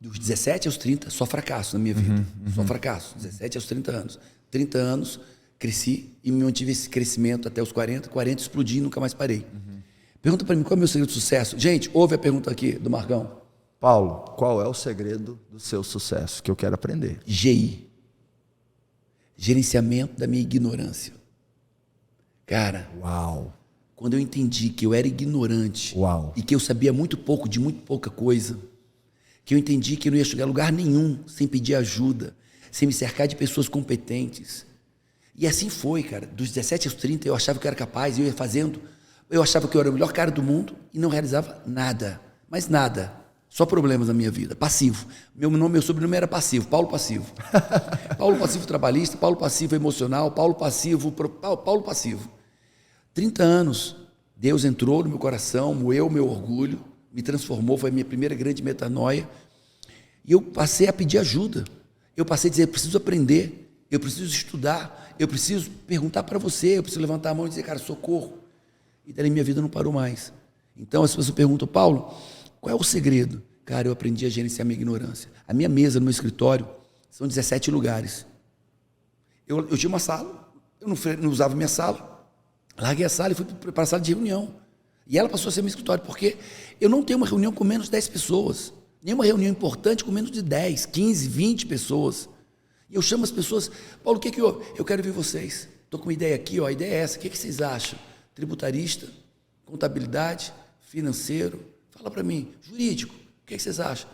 dos 17 aos 30, só fracasso na minha vida. Só fracasso, 17 aos 30 anos. 30 anos, cresci e me mantive esse crescimento até os 40 explodi e nunca mais parei. Pergunta para mim, qual é o meu segredo de sucesso? Gente, ouve a pergunta aqui do Marcão. Paulo, qual é o segredo do seu sucesso? Que eu quero aprender. GI. Gerenciamento da minha ignorância. Cara, uau! Quando eu entendi que eu era ignorante, uau, e que eu sabia muito pouco de muito pouca coisa, que eu entendi que eu não ia chegar a lugar nenhum sem pedir ajuda, sem me cercar de pessoas competentes. E assim foi, cara. Dos 17 aos 30 eu achava que eu era capaz, eu ia fazendo. Eu achava que eu era o melhor cara do mundo e não realizava nada. Mas nada. Só problemas na minha vida. Passivo. Meu sobrenome era Passivo, Paulo Passivo. Paulo Passivo trabalhista, Paulo Passivo emocional, Paulo Passivo. 30 anos, Deus entrou no meu coração, moeu meu orgulho, me transformou, foi a minha primeira grande metanoia. E eu passei a pedir ajuda. Eu passei a dizer, eu preciso aprender, eu preciso estudar, eu preciso perguntar para você, eu preciso levantar a mão e dizer, cara, socorro. E daí minha vida não parou mais. Então as pessoas perguntam, Paulo, qual é o segredo? Cara, eu aprendi a gerenciar a minha ignorância. A minha mesa no meu escritório são 17 lugares. Eu tinha uma sala, eu não usava minha sala, larguei a sala e fui para a sala de reunião. E ela passou a ser meu escritório, porque eu não tenho uma reunião com menos de 10 pessoas. Nenhuma reunião importante com menos de 10, 15, 20 pessoas. E eu chamo as pessoas, Paulo, o que eu quero ver vocês. Estou com uma ideia aqui, a ideia é essa, o que vocês acham? Tributarista, contabilidade, financeiro, fala para mim, jurídico, o que vocês acham?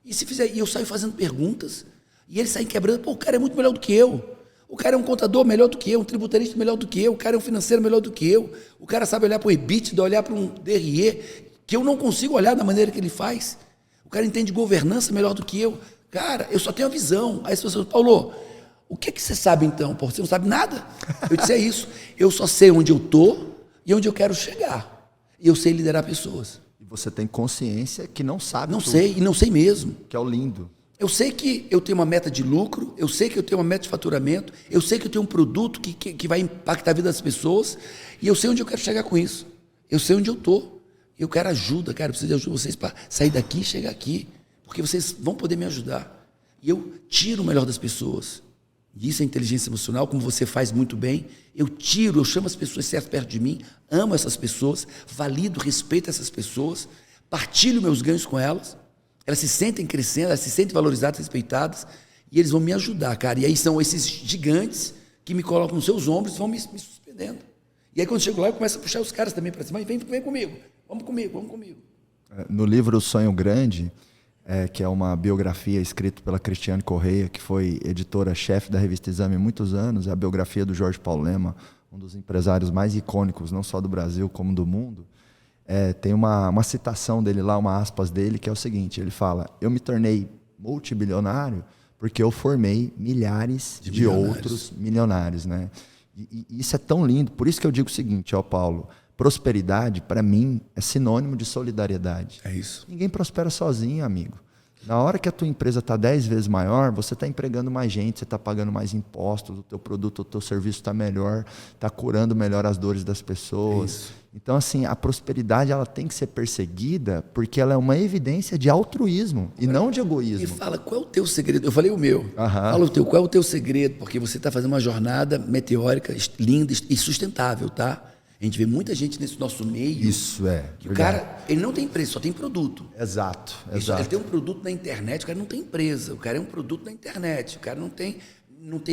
E se fizer, e eu saio fazendo perguntas, e eles saem quebrando, pô, o cara é muito melhor do que eu. O cara é um contador melhor do que eu, um tributarista melhor do que eu, o cara é um financeiro melhor do que eu, o cara sabe olhar para o EBITDA, olhar para um DRE, que eu não consigo olhar da maneira que ele faz. O cara entende governança melhor do que eu. Cara, eu só tenho a visão. Aí as pessoas, Paulo, o que você sabe então? Pô, você não sabe nada? Eu disse, é isso. Eu só sei onde eu estou e onde eu quero chegar. E eu sei liderar pessoas. E você tem consciência que não sabe Não tudo, sei, e não sei mesmo. que é o lindo. Eu sei que eu tenho uma meta de lucro, eu sei que eu tenho uma meta de faturamento, eu sei que eu tenho um produto que vai impactar a vida das pessoas, e eu sei onde eu quero chegar com isso. Eu sei onde eu estou. Eu quero ajuda, cara, eu preciso de ajuda de vocês para sair daqui e chegar aqui, porque vocês vão poder me ajudar. E eu tiro o melhor das pessoas. E isso é inteligência emocional, como você faz muito bem. Eu chamo as pessoas certas perto de mim, amo essas pessoas, valido, respeito essas pessoas, partilho meus ganhos com elas. Elas se sentem crescendo, elas se sentem valorizadas, respeitadas, e eles vão me ajudar, cara. E aí são esses gigantes que me colocam nos seus ombros e vão me suspendendo. E aí quando eu chego lá, eu começo a puxar os caras também para cima, vem comigo, vamos comigo. No livro O Sonho Grande, que é uma biografia escrita pela Cristiane Correia, que foi editora-chefe da revista Exame há muitos anos, é a biografia do Jorge Paulo Lema, um dos empresários mais icônicos, não só do Brasil, como do mundo. Tem uma citação dele lá, uma aspas dele, que é o seguinte, ele fala, eu me tornei multibilionário porque eu formei milhares de outros milionários, né? E isso é tão lindo, por isso que eu digo o seguinte, Paulo, prosperidade, para mim, é sinônimo de solidariedade. É isso. Ninguém prospera sozinho, amigo. Na hora que a tua empresa está 10 vezes maior, você está empregando mais gente, você está pagando mais impostos, o teu produto, o teu serviço está melhor, está curando melhor as dores das pessoas. Então, assim, a prosperidade ela tem que ser perseguida porque ela é uma evidência de altruísmo e não de egoísmo. E fala, qual é o teu segredo? Eu falei o meu. Fala o teu, qual é o teu segredo? Porque você está fazendo uma jornada meteórica, linda e sustentável, tá? A gente vê muita gente nesse nosso meio. Isso é. Que o cara, ele não tem empresa, só tem produto. Exato. Ele tem um produto na internet, o cara não tem empresa. O cara é um produto na internet. O cara não tem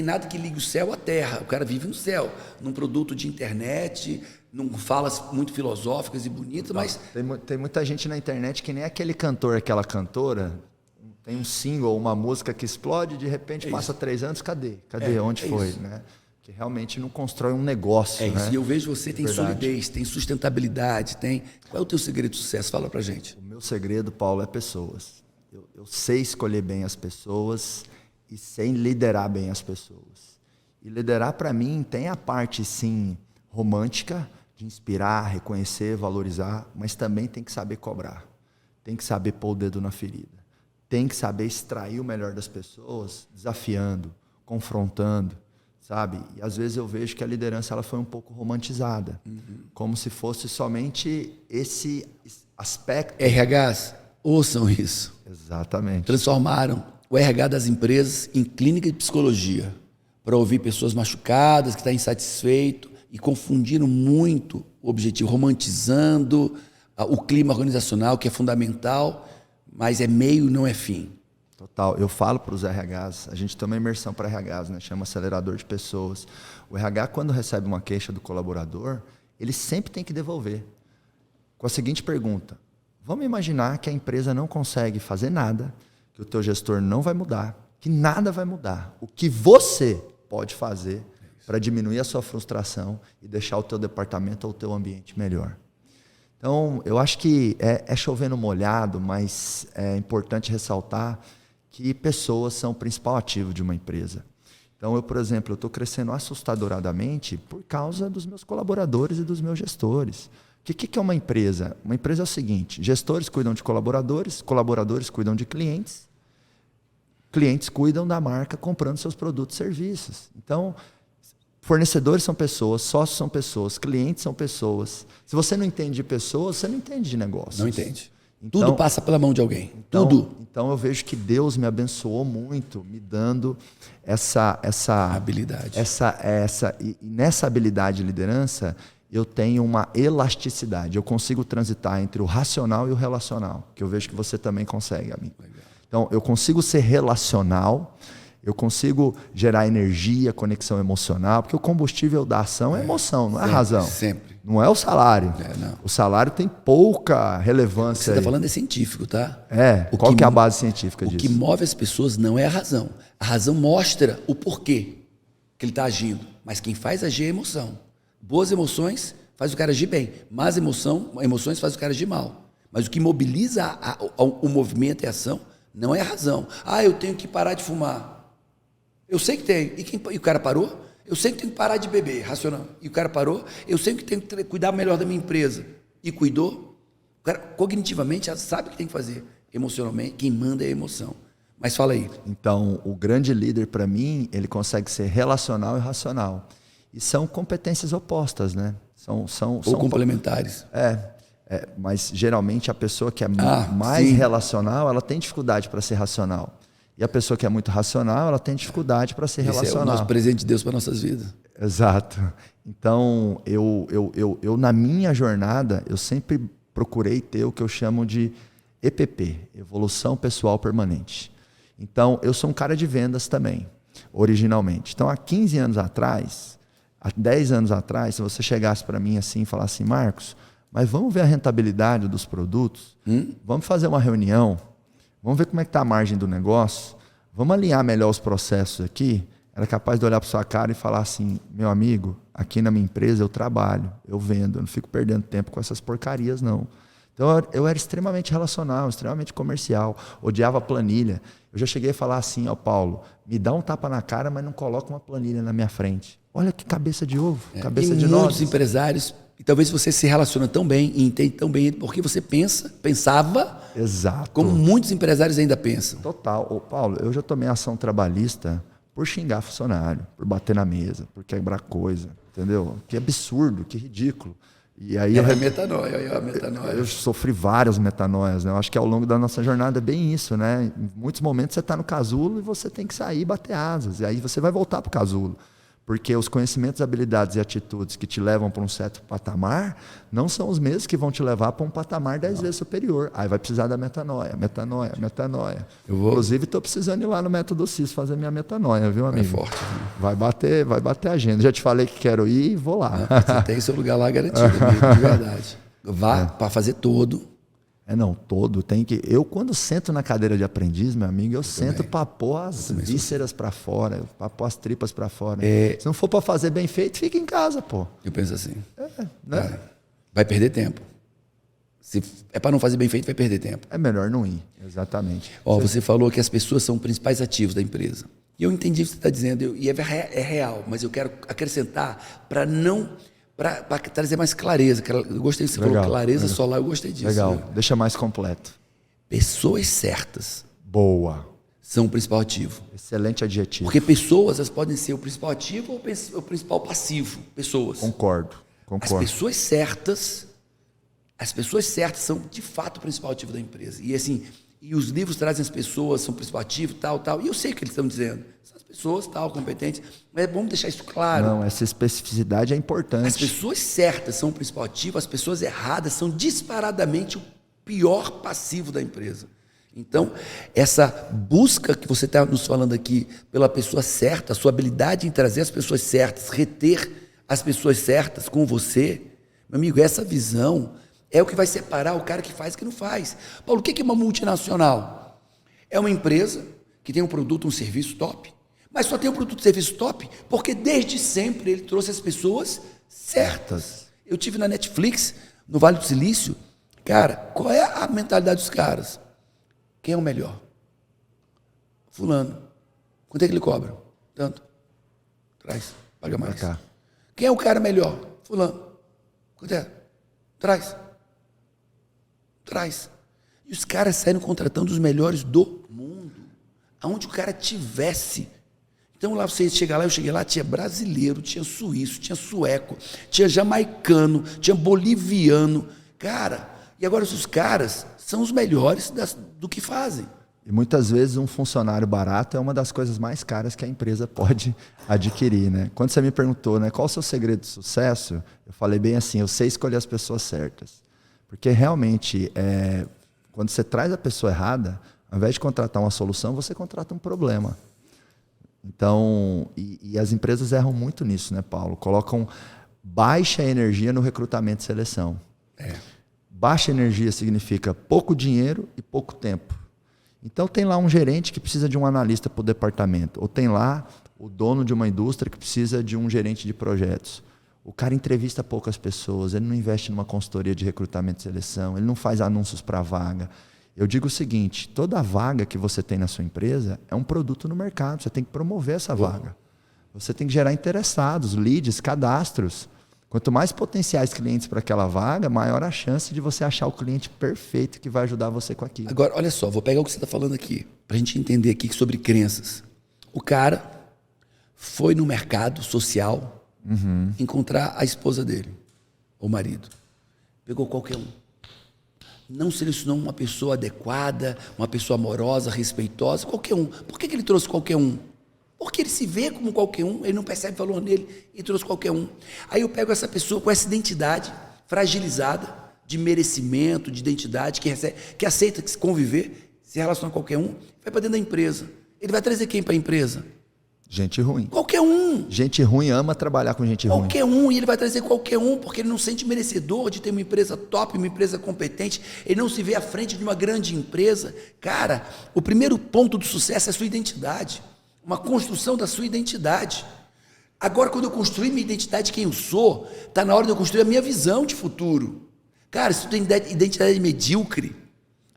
nada que ligue o céu à terra. O cara vive no céu, num produto de internet, não falas muito filosóficas e bonitas, mas... Tem muita gente na internet que nem aquele cantor, aquela cantora, tem um single, uma música que explode, de repente passa 3 anos, cadê? Onde foi? Isso. Né? Que realmente não constrói um negócio. Isso, né? e eu vejo você tem solidez, tem sustentabilidade, tem... Qual é o teu segredo de sucesso? Fala pra gente. O meu segredo, Paulo, é pessoas. Eu sei escolher bem as pessoas e sei liderar bem as pessoas. E liderar, para mim, tem a parte, sim, romântica, de inspirar, reconhecer, valorizar, mas também tem que saber cobrar. Tem que saber pôr o dedo na ferida. Tem que saber extrair o melhor das pessoas, desafiando, confrontando, sabe? E às vezes eu vejo que a liderança ela foi um pouco romantizada, como se fosse somente esse aspecto. RHs, ouçam isso. Exatamente. Transformaram o RH das empresas em clínica de psicologia para ouvir pessoas machucadas, que estão insatisfeitas, e confundiram muito o objetivo, romantizando o clima organizacional, que é fundamental, mas é meio, não é fim. Total. Eu falo para os RHs, a gente tem uma imersão para RHs, né? Chama acelerador de pessoas. O RH, quando recebe uma queixa do colaborador, ele sempre tem que devolver. Com a seguinte pergunta, vamos imaginar que a empresa não consegue fazer nada, que o teu gestor não vai mudar, que nada vai mudar. O que você pode fazer para diminuir a sua frustração e deixar o teu departamento ou o teu ambiente melhor? Então, eu acho que é chover no molhado, mas é importante ressaltar que pessoas são o principal ativo de uma empresa. Então, eu, por exemplo, estou crescendo assustadoradamente por causa dos meus colaboradores e dos meus gestores. O que é uma empresa? Uma empresa é o seguinte, gestores cuidam de colaboradores, colaboradores cuidam de clientes, clientes cuidam da marca comprando seus produtos e serviços. Então, fornecedores são pessoas, sócios são pessoas, clientes são pessoas. Se você não entende de pessoas, você não entende de negócios. Não entende. Então, tudo passa pela mão de alguém. Tudo. Então eu vejo que Deus me abençoou muito, me dando essa habilidade. E nessa habilidade de liderança, eu tenho uma elasticidade. Eu consigo transitar entre o racional e o relacional, que eu vejo que você também consegue, amigo. Legal. Então, eu consigo ser relacional Eu consigo gerar energia, conexão emocional, porque o combustível da ação é emoção, não é a razão. Sempre. Não é o salário. Não. O salário tem pouca relevância. O que você está falando é científico, tá? Qual que é a base científica disso? O que move as pessoas não é a razão. A razão mostra o porquê que ele está agindo. Mas quem faz agir é a emoção. Boas emoções faz o cara agir bem. Más emoções faz o cara agir mal. Mas o que mobiliza o movimento e a ação não é a razão. Eu tenho que parar de fumar. Eu sei que tem. E o cara parou? Eu sei que tenho que parar de beber, racional. E o cara parou? Eu sei que tenho que cuidar melhor da minha empresa. E cuidou? O cara cognitivamente já sabe o que tem que fazer. Emocionalmente, quem manda é a emoção. Mas fala aí. Então, o grande líder, para mim, ele consegue ser relacional e racional. E são competências opostas, né? Ou complementares. Mas geralmente a pessoa que é mais relacional, ela tem dificuldade para ser racional. E a pessoa que é muito racional, ela tem dificuldade para ser relacional. Esse é o nosso presente de Deus para nossas vidas. Exato. Então, eu na minha jornada, eu sempre procurei ter o que eu chamo de EPP, Evolução Pessoal Permanente. Então, eu sou um cara de vendas também, originalmente. Então, há 15 anos atrás, há 10 anos atrás, se você chegasse para mim assim e falasse assim, Marcos, mas vamos ver a rentabilidade dos produtos? Vamos fazer uma reunião? Vamos ver como é que está a margem do negócio? Vamos alinhar melhor os processos aqui? Era capaz de olhar para sua cara e falar assim, meu amigo, aqui na minha empresa eu trabalho, eu vendo, eu não fico perdendo tempo com essas porcarias, não. Então eu era extremamente relacional, extremamente comercial, odiava planilha. Eu já cheguei a falar assim, Paulo, me dá um tapa na cara, mas não coloca uma planilha na minha frente. Olha que cabeça de ovo, cabeça de nós. Muitos empresários, e talvez você se relaciona tão bem e entende tão bem porque você pensava. Exato. Como muitos empresários ainda pensam. Total. Paulo, eu já tomei ação trabalhista por xingar funcionário, por bater na mesa, por quebrar coisa, entendeu? Que absurdo, que ridículo. E aí a metanoia. Eu sofri várias metanoias, né? Eu acho que ao longo da nossa jornada é bem isso, né? Em muitos momentos você está no casulo e você tem que sair e bater asas. E aí você vai voltar para o casulo. Porque os conhecimentos, habilidades e atitudes que te levam para um certo patamar não são os mesmos que vão te levar para um patamar 10 vezes superior. Aí vai precisar da metanoia. Inclusive, estou precisando ir lá no Método CIS fazer minha metanoia, viu, amigo? É forte. Vai bater a agenda. Já te falei que quero ir e vou lá. Você tem seu lugar lá garantido, amigo, de verdade. Vá para fazer todo. Todo tem que... Eu, quando sento na cadeira de aprendiz, meu amigo, eu sento para pôr as vísceras para fora, para pôr as tripas para fora. Se não for para fazer bem feito, fica em casa, pô. Eu penso assim. Né? Cara, vai perder tempo. Se é para não fazer bem feito, vai perder tempo. É melhor não ir, exatamente. Você falou que as pessoas são os principais ativos da empresa. E eu entendi o que você está dizendo, e é real, mas eu quero acrescentar para trazer mais clareza. Eu gostei que você falou clareza solar, eu gostei disso. Legal, né? Deixa mais completo. Pessoas certas. Boa. São o principal ativo. Excelente adjetivo. Porque pessoas, elas podem ser o principal ativo ou o principal passivo. Pessoas. Concordo. As pessoas certas são de fato o principal ativo da empresa. E assim, os livros trazem as pessoas, são o principal ativo, tal. E eu sei o que eles estão dizendo. São as pessoas, competentes. Mas vamos deixar isso claro. Não, essa especificidade é importante. As pessoas certas são o principal ativo, as pessoas erradas são disparadamente o pior passivo da empresa. Então, essa busca que você está nos falando aqui pela pessoa certa, a sua habilidade em trazer as pessoas certas, reter as pessoas certas com você, meu amigo, essa visão é o que vai separar o cara que faz e que não faz. Paulo, o que é uma multinacional? É uma empresa que tem um produto, um serviço top, mas só tem um produto e serviço top porque desde sempre ele trouxe as pessoas certas. Eu tive na Netflix, no Vale do Silício, cara, qual é a mentalidade dos caras? Quem é o melhor? Fulano. Quanto é que ele cobra? Tanto. Traz. Paga mais. Quem é o cara melhor? Fulano. Quanto é? Traz. E os caras saíram contratando os melhores do mundo. Aonde o cara tivesse. Então lá você chega lá, eu cheguei lá, tinha brasileiro, tinha suíço, tinha sueco, tinha jamaicano, tinha boliviano. Cara, e agora os caras são os melhores do que fazem. E muitas vezes um funcionário barato é uma das coisas mais caras que a empresa pode adquirir, né? Quando você me perguntou, né, qual o seu segredo de sucesso, eu falei bem assim, eu sei escolher as pessoas certas. Porque realmente, quando você traz a pessoa errada, ao invés de contratar uma solução, você contrata um problema. Então, e as empresas erram muito nisso, né, Paulo? Colocam baixa energia no recrutamento e seleção. Baixa energia significa pouco dinheiro e pouco tempo. Então tem lá um gerente que precisa de um analista para o departamento, ou tem lá o dono de uma indústria que precisa de um gerente de projetos. O cara entrevista poucas pessoas, ele não investe numa consultoria de recrutamento e seleção, ele não faz anúncios para vaga. Eu digo o seguinte, toda vaga que você tem na sua empresa é um produto no mercado, você tem que promover essa vaga. Você tem que gerar interessados, leads, cadastros. Quanto mais potenciais clientes para aquela vaga, maior a chance de você achar o cliente perfeito que vai ajudar você com aquilo. Agora, olha só, vou pegar o que você está falando aqui, para a gente entender aqui sobre crenças. O cara foi no mercado social encontrar a esposa dele, ou marido. Pegou qualquer um. Não selecionou uma pessoa adequada, uma pessoa amorosa, respeitosa, qualquer um. Por que ele trouxe qualquer um? Porque ele se vê como qualquer um, ele não percebe valor nele e trouxe qualquer um. Aí eu pego essa pessoa com essa identidade fragilizada, de merecimento, de identidade, que aceita se conviver, se relacionar com qualquer um, vai para dentro da empresa. Ele vai trazer quem para a empresa? Gente ruim. Qualquer um. Gente ruim ama trabalhar com gente ruim. Qualquer um, e ele vai trazer qualquer um, porque ele não se sente merecedor de ter uma empresa top, uma empresa competente, ele não se vê à frente de uma grande empresa. Cara, o primeiro ponto do sucesso é a sua identidade, uma construção da sua identidade. Agora, quando eu construir minha identidade de quem eu sou, está na hora de eu construir a minha visão de futuro. Cara, se tu tem identidade medíocre,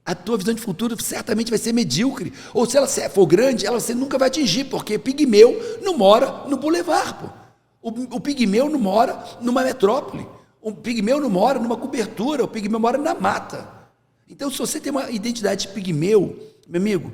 a tua visão de futuro certamente vai ser medíocre. Ou se ela for grande, você nunca vai atingir, porque pigmeu não mora no boulevard. Pô. O pigmeu não mora numa metrópole. O pigmeu não mora numa cobertura. O pigmeu mora na mata. Então, se você tem uma identidade de pigmeu, meu amigo,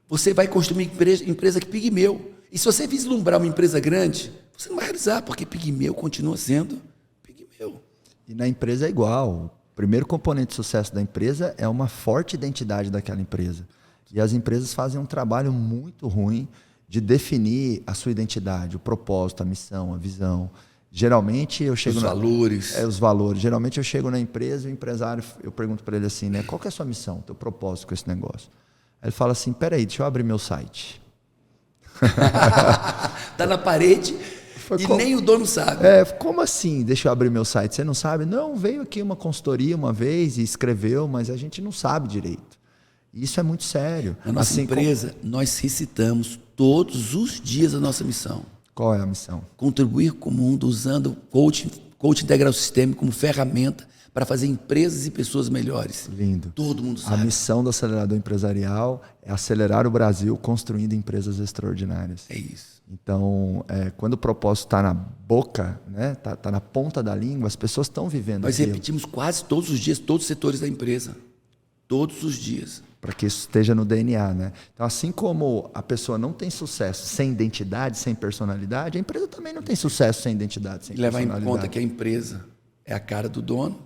você vai construir uma empresa que pigmeu. E se você vislumbrar uma empresa grande, você não vai realizar, porque pigmeu continua sendo pigmeu. E na empresa é igual. O primeiro componente de sucesso da empresa é uma forte identidade daquela empresa. E as empresas fazem um trabalho muito ruim de definir a sua identidade, o propósito, a missão, a visão. Geralmente eu chego... Os valores. Os valores. Geralmente eu chego na empresa e o empresário, eu pergunto para ele assim, né, qual que é a sua missão, teu propósito com esse negócio? Aí ele fala assim, peraí, deixa eu abrir meu site. Está na parede... E nem o dono sabe. Como assim? Deixa eu abrir meu site. Você não sabe? Não, veio aqui uma consultoria uma vez e escreveu, mas a gente não sabe direito. Isso é muito sério. Na nossa empresa, nós recitamos todos os dias a nossa missão. Qual é a missão? Contribuir com o mundo usando o coaching integral sistêmico como ferramenta para fazer empresas e pessoas melhores. Lindo. Todo mundo sabe. A missão do acelerador empresarial é acelerar o Brasil construindo empresas extraordinárias. É isso. Então, quando o propósito está na boca, né, tá na ponta da língua, as pessoas estão vivendo Nós aquilo. repetimos quase todos os dias, todos os setores da empresa. Todos os dias. Para que isso esteja no DNA, né? Então, assim como a pessoa não tem sucesso sem identidade, sem personalidade, a empresa também não tem sucesso sem identidade, sem personalidade. Levar em conta que a empresa é a cara do dono.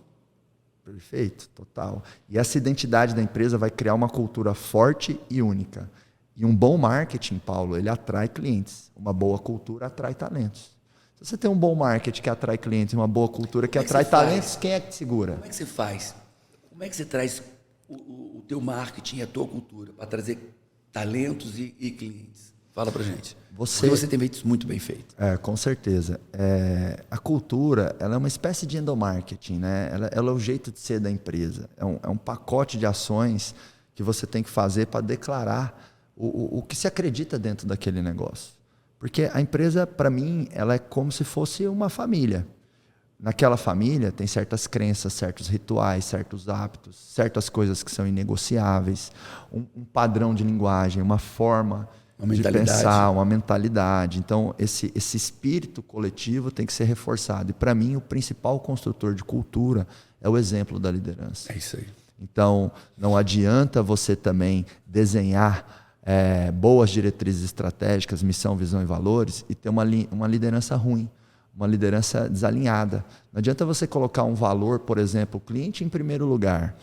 Perfeito, total. E essa identidade da empresa vai criar uma cultura forte e única. E um bom marketing, Paulo, ele atrai clientes. Uma boa cultura atrai talentos. Se você tem um bom marketing que atrai clientes, uma boa cultura que atrai talentos, quem é que te segura? Como é que você faz? Como é que você traz o teu marketing e a tua cultura para trazer talentos e clientes? Fala pra gente. Porque você tem feito isso muito bem feito. Com certeza. A cultura, ela é uma espécie de endomarketing, né? Ela é o jeito de ser da empresa. É um pacote de ações que você tem que fazer para declarar o que se acredita dentro daquele negócio. Porque a empresa, para mim, ela é como se fosse uma família. Naquela família tem certas crenças, certos rituais, certos hábitos, certas coisas que são inegociáveis, um padrão de linguagem, uma forma de pensar, uma mentalidade. Então, esse espírito coletivo tem que ser reforçado. E, para mim, o principal construtor de cultura é o exemplo da liderança. É isso aí. Então, não adianta você também desenhar boas diretrizes estratégicas, missão, visão e valores e ter uma liderança ruim, uma liderança desalinhada. Não adianta você colocar um valor, por exemplo, o cliente em primeiro lugar.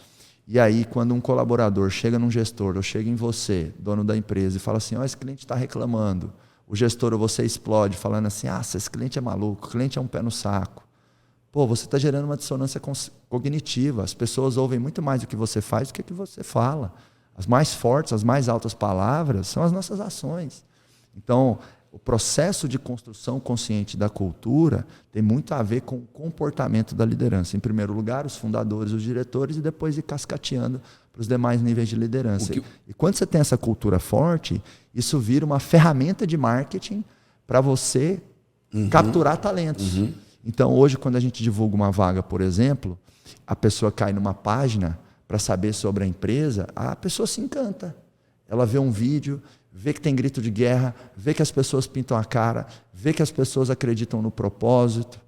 E aí, quando um colaborador chega num gestor ou chega em você, dono da empresa, e fala assim, esse cliente está reclamando. O gestor ou você explode falando assim, esse cliente é maluco, o cliente é um pé no saco. Pô, você está gerando uma dissonância cognitiva. As pessoas ouvem muito mais o que você faz do que o que você fala. As mais fortes, as mais altas palavras são as nossas ações. Então, o processo de construção consciente da cultura tem muito a ver com o comportamento da liderança. Em primeiro lugar, os fundadores, os diretores, e depois ir cascateando para os demais níveis de liderança. E quando você tem essa cultura forte, isso vira uma ferramenta de marketing para você capturar talentos. Então, hoje, quando a gente divulga uma vaga, por exemplo, a pessoa cai numa página para saber sobre a empresa, a pessoa se encanta. Ela vê um vídeo, vê que tem grito de guerra, vê que as pessoas pintam a cara, vê que as pessoas acreditam no propósito.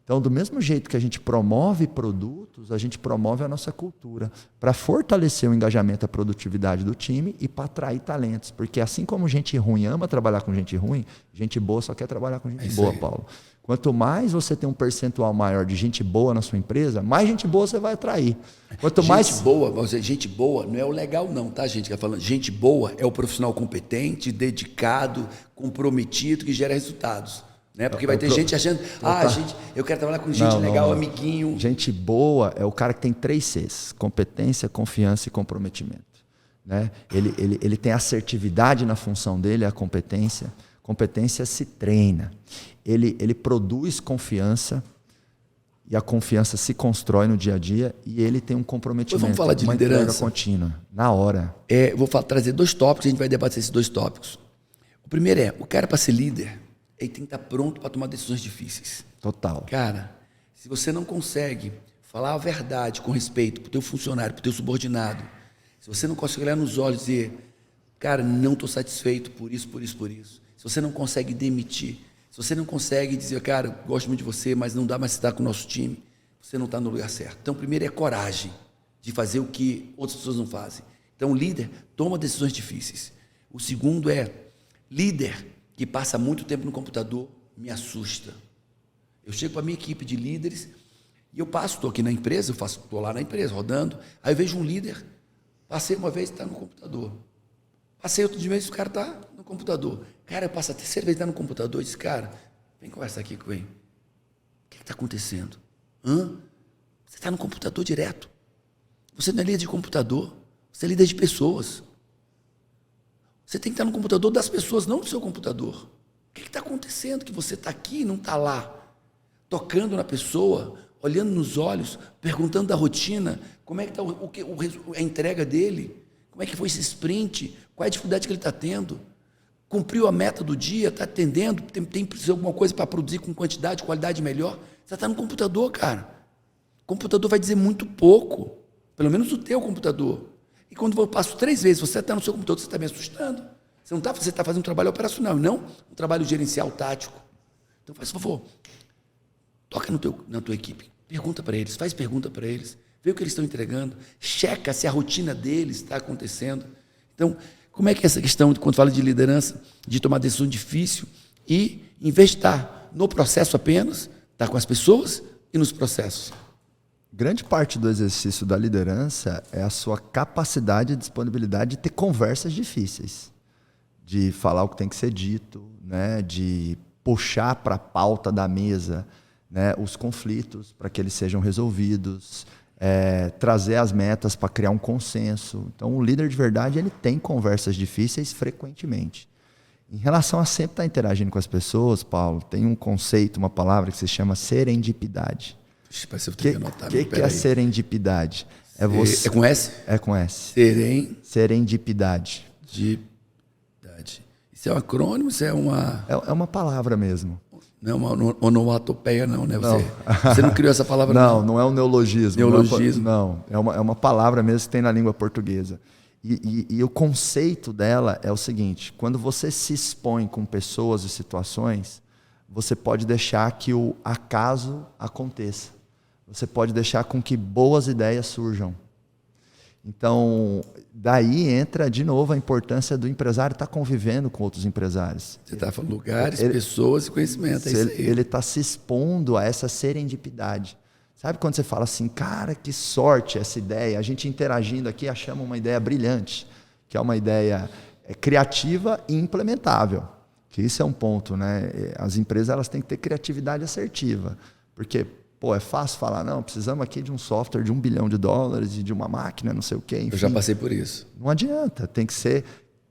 Então, do mesmo jeito que a gente promove produtos, a gente promove a nossa cultura para fortalecer o engajamento e a produtividade do time e para atrair talentos. Porque assim como gente ruim ama trabalhar com gente ruim, gente boa só quer trabalhar com gente boa, Paulo. Quanto mais você tem um percentual maior de gente boa na sua empresa, mais gente boa você vai atrair. Quanto mais Gente boa não é o legal não, tá, gente? Que falando, gente boa é o profissional competente, dedicado, comprometido, que gera resultados. Né? Porque vai ter gente achando, gente, eu quero trabalhar com gente legal, amiguinho. Gente boa é o cara que tem 3 Cs: competência, confiança e comprometimento. Né? Ele tem assertividade na função dele, a competência. Competência se treina. Ele produz confiança e a confiança se constrói no dia a dia e ele tem um comprometimento. Vamos falar de liderança. Entrega contínua, na hora. Vou trazer 2 tópicos, a gente vai debater esses 2 tópicos. O primeiro o cara para ser líder, ele tem que estar pronto para tomar decisões difíceis. Total. Cara, se você não consegue falar a verdade com respeito para o teu funcionário, para o teu subordinado, se você não consegue olhar nos olhos e dizer, cara, não estou satisfeito por isso, por isso, por isso. Se você não consegue demitir, se você não consegue dizer, cara, gosto muito de você, mas não dá mais estar com o nosso time, você não está no lugar certo. Então, primeiro é coragem de fazer o que outras pessoas não fazem. Então, o líder toma decisões difíceis. O segundo líder que passa muito tempo no computador me assusta. Eu chego para a minha equipe de líderes e eu estou aqui na empresa, estou lá na empresa, rodando, aí eu vejo um líder, passei uma vez e está no computador. Passei outro dia e o cara está no computador. Cara, eu passo a 3ª vez, está no computador e disse, cara, vem conversar aqui com ele. O que está acontecendo? Você está no computador direto. Você não é líder de computador, você é líder de pessoas. Você tem que estar no computador das pessoas, não do seu computador. O que está acontecendo que você está aqui e não está lá? Tocando na pessoa, olhando nos olhos, perguntando da rotina, como é que está a entrega dele, como é que foi esse sprint, qual é a dificuldade que ele está tendo, cumpriu a meta do dia, está atendendo, tem alguma coisa para produzir com quantidade, qualidade melhor. Você está no computador, cara. O computador vai dizer muito pouco, pelo menos o teu computador. E quando eu passo 3 vezes, você está no seu computador, você está me assustando. Você está fazendo um trabalho operacional, não um trabalho gerencial tático. Então faz favor, toca na tua equipe, pergunta para eles, faz pergunta para eles, vê o que eles estão entregando, checa se a rotina deles está acontecendo. Então, como é que é essa questão, quando fala de liderança, de tomar decisão difícil e, em vez de estar no processo apenas, estar com as pessoas e nos processos? Grande parte do exercício da liderança é a sua capacidade e disponibilidade de ter conversas difíceis, de falar o que tem que ser dito, né? De puxar para a pauta da mesa, né? Os conflitos para que eles sejam resolvidos, trazer as metas para criar um consenso. Então, o líder de verdade ele tem conversas difíceis frequentemente. Em relação a sempre estar interagindo com as pessoas, Paulo, tem um conceito, uma palavra que se chama serendipidade. O que é a serendipidade? É com S? É com S. Serendipidade. Isso é um acrônimo? Isso é uma... É uma palavra mesmo. Não é uma onomatopeia, não, né? Você não criou essa palavra, não? Não é um neologismo. Neologismo. Não, é uma palavra mesmo que tem na língua portuguesa. E o conceito dela é o seguinte: quando você se expõe com pessoas e situações, você pode deixar que o acaso aconteça. Você pode deixar com que boas ideias surjam. Então, daí entra de novo a importância do empresário estar convivendo com outros empresários. Você está falando lugares, pessoas e conhecimento. Ele está se expondo a essa serendipidade. Sabe quando você fala assim, cara, que sorte essa ideia, a gente interagindo aqui achamos uma ideia brilhante, que é uma ideia criativa e implementável. Que isso é um ponto, né? As empresas elas têm que ter criatividade assertiva, porque é fácil falar, não, precisamos aqui de um software de $1 bilhão e de uma máquina, não sei o quê. Enfim, eu já passei por isso. Não adianta, tem que ser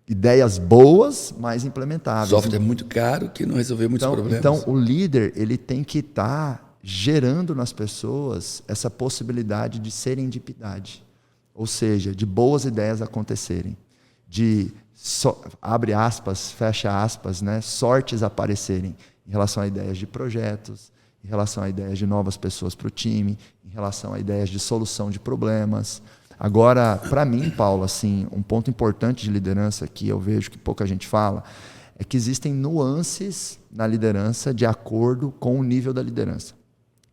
ideias boas, mas implementáveis. Software é muito caro que não resolveu muitos problemas. Então, o líder ele tem que estar gerando nas pessoas essa possibilidade de serendipidade. Ou seja, de boas ideias acontecerem. De, abre aspas, fecha aspas, né, sortes aparecerem em relação a ideias de projetos, em relação a ideias de novas pessoas para o time, em relação a ideias de solução de problemas. Agora, para mim, Paulo, assim, um ponto importante de liderança que eu vejo que pouca gente fala é que existem nuances na liderança de acordo com o nível da liderança.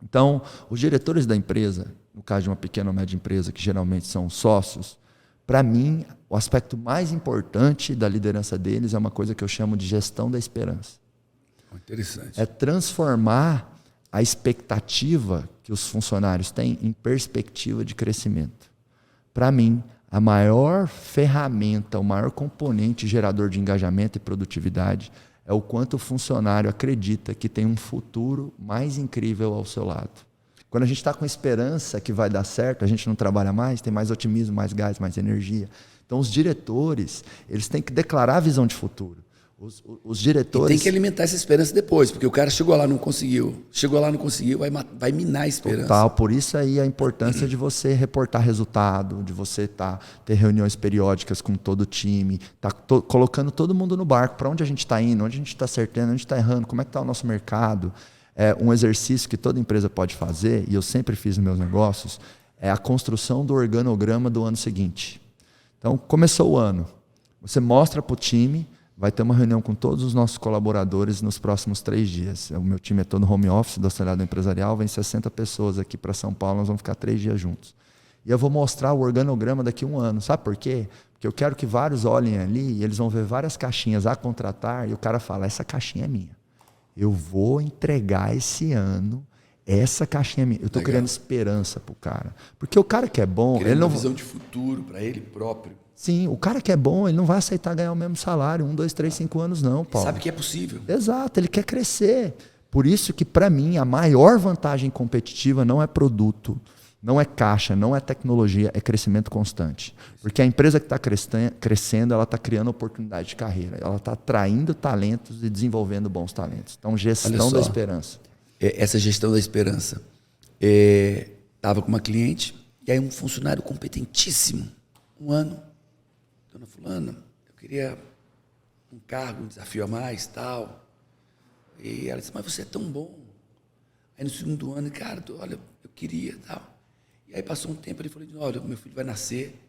Então, os diretores da empresa, no caso de uma pequena ou média empresa, que geralmente são sócios, para mim, o aspecto mais importante da liderança deles é uma coisa que eu chamo de gestão da esperança. Interessante. É transformar a expectativa que os funcionários têm em perspectiva de crescimento. Para mim, a maior ferramenta, o maior componente gerador de engajamento e produtividade é o quanto o funcionário acredita que tem um futuro mais incrível ao seu lado. Quando a gente está com esperança que vai dar certo, a gente não trabalha mais, tem mais otimismo, mais gás, mais energia. Então, os diretores, eles têm que declarar a visão de futuro. Os diretores... E tem que alimentar essa esperança depois, porque o cara chegou lá, não conseguiu. Chegou lá, não conseguiu, vai minar a esperança. Total, por isso aí a importância de você reportar resultado, de você ter reuniões periódicas com todo o time, colocando todo mundo no barco, para onde a gente está indo, onde a gente está acertando, onde a gente está errando, como é que está o nosso mercado. É um exercício que toda empresa pode fazer, e eu sempre fiz nos meus negócios, é a construção do organograma do ano seguinte. Então, começou o ano, você mostra para o time... Vai ter uma reunião com todos os nossos colaboradores nos próximos 3 dias. O meu time é todo home office, do Acelerado Empresarial, vem 60 pessoas aqui para São Paulo, nós vamos ficar 3 dias juntos. E eu vou mostrar o organograma daqui a 1 ano. Sabe por quê? Porque eu quero que vários olhem ali e eles vão ver várias caixinhas a contratar e o cara fala, essa caixinha é minha. Eu vou entregar esse ano, essa caixinha é minha. Eu estou criando esperança para o cara. Porque o cara que é bom... Criando uma visão de futuro para ele próprio. Sim, o cara que é bom, ele não vai aceitar ganhar o mesmo salário 1, 2, 3, 5 anos não, Paulo. Sabe que é possível. Exato, ele quer crescer. Por isso que, para mim, a maior vantagem competitiva não é produto, não é caixa, não é tecnologia, é crescimento constante. Porque a empresa que está crescendo, ela está criando oportunidade de carreira, ela está atraindo talentos e desenvolvendo bons talentos. Então, gestão da esperança. Essa gestão da esperança. Estava com uma cliente, e aí um funcionário competentíssimo, 1 ano, dona fulana, eu queria um cargo, um desafio a mais, tal. E ela disse, mas você é tão bom. Aí no 2º ano, cara, olha, eu queria, tal. E aí passou um tempo, ele falou, olha, meu filho vai nascer,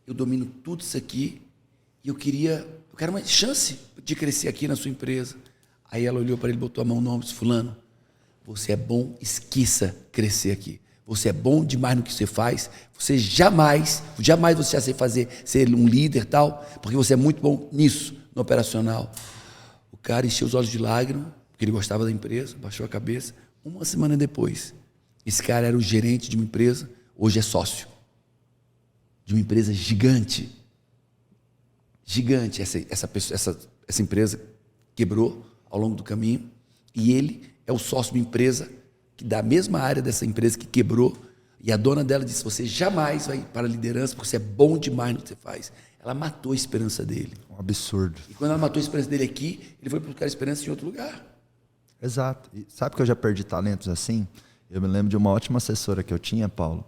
eu domino tudo isso aqui, e eu quero uma chance de crescer aqui na sua empresa. Aí ela olhou para ele, botou a mão no ombro e disse, fulano, você é bom, esqueça crescer aqui. Você é bom demais no que você faz. Você jamais você vai ser um líder tal, porque você é muito bom nisso, no operacional. O cara encheu os olhos de lágrimas, porque ele gostava da empresa, baixou a cabeça. 1 semana depois, esse cara era o gerente de uma empresa, hoje é sócio de uma empresa gigante. Gigante. Essa empresa quebrou ao longo do caminho e ele é o sócio de uma empresa da mesma área dessa empresa que quebrou, e a dona dela disse, você jamais vai para a liderança porque você é bom demais no que você faz. Ela matou a esperança dele. Um absurdo. E quando ela matou a esperança dele aqui, ele foi buscar a esperança em outro lugar. Exato. E sabe que eu já perdi talentos assim? Eu me lembro de uma ótima assessora que eu tinha, Paulo,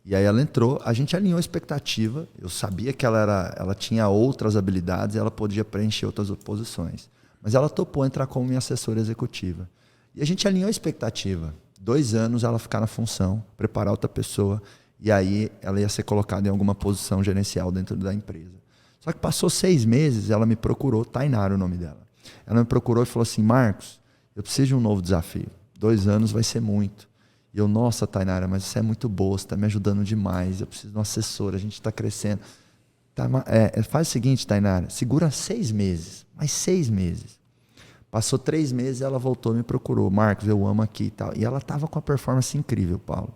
e aí ela entrou, a gente alinhou a expectativa, eu sabia que ela tinha outras habilidades e ela podia preencher outras posições. Mas ela topou entrar como minha assessora executiva. E a gente alinhou a expectativa. 2 anos ela ficar na função, preparar outra pessoa, e aí ela ia ser colocada em alguma posição gerencial dentro da empresa. Só que passou 6 meses, ela me procurou, Tainara o nome dela. Ela me procurou e falou assim, Marcos, eu preciso de um novo desafio. 2 anos vai ser muito. E eu, nossa, Tainara, mas você é muito boa, você está me ajudando demais, eu preciso de um assessor, a gente está crescendo. Faz o seguinte, Tainara, segura 6 meses, mais 6 meses. Passou 3 meses e ela voltou e me procurou. Marcos, eu amo aqui e tal. E ela estava com uma performance incrível, Paulo.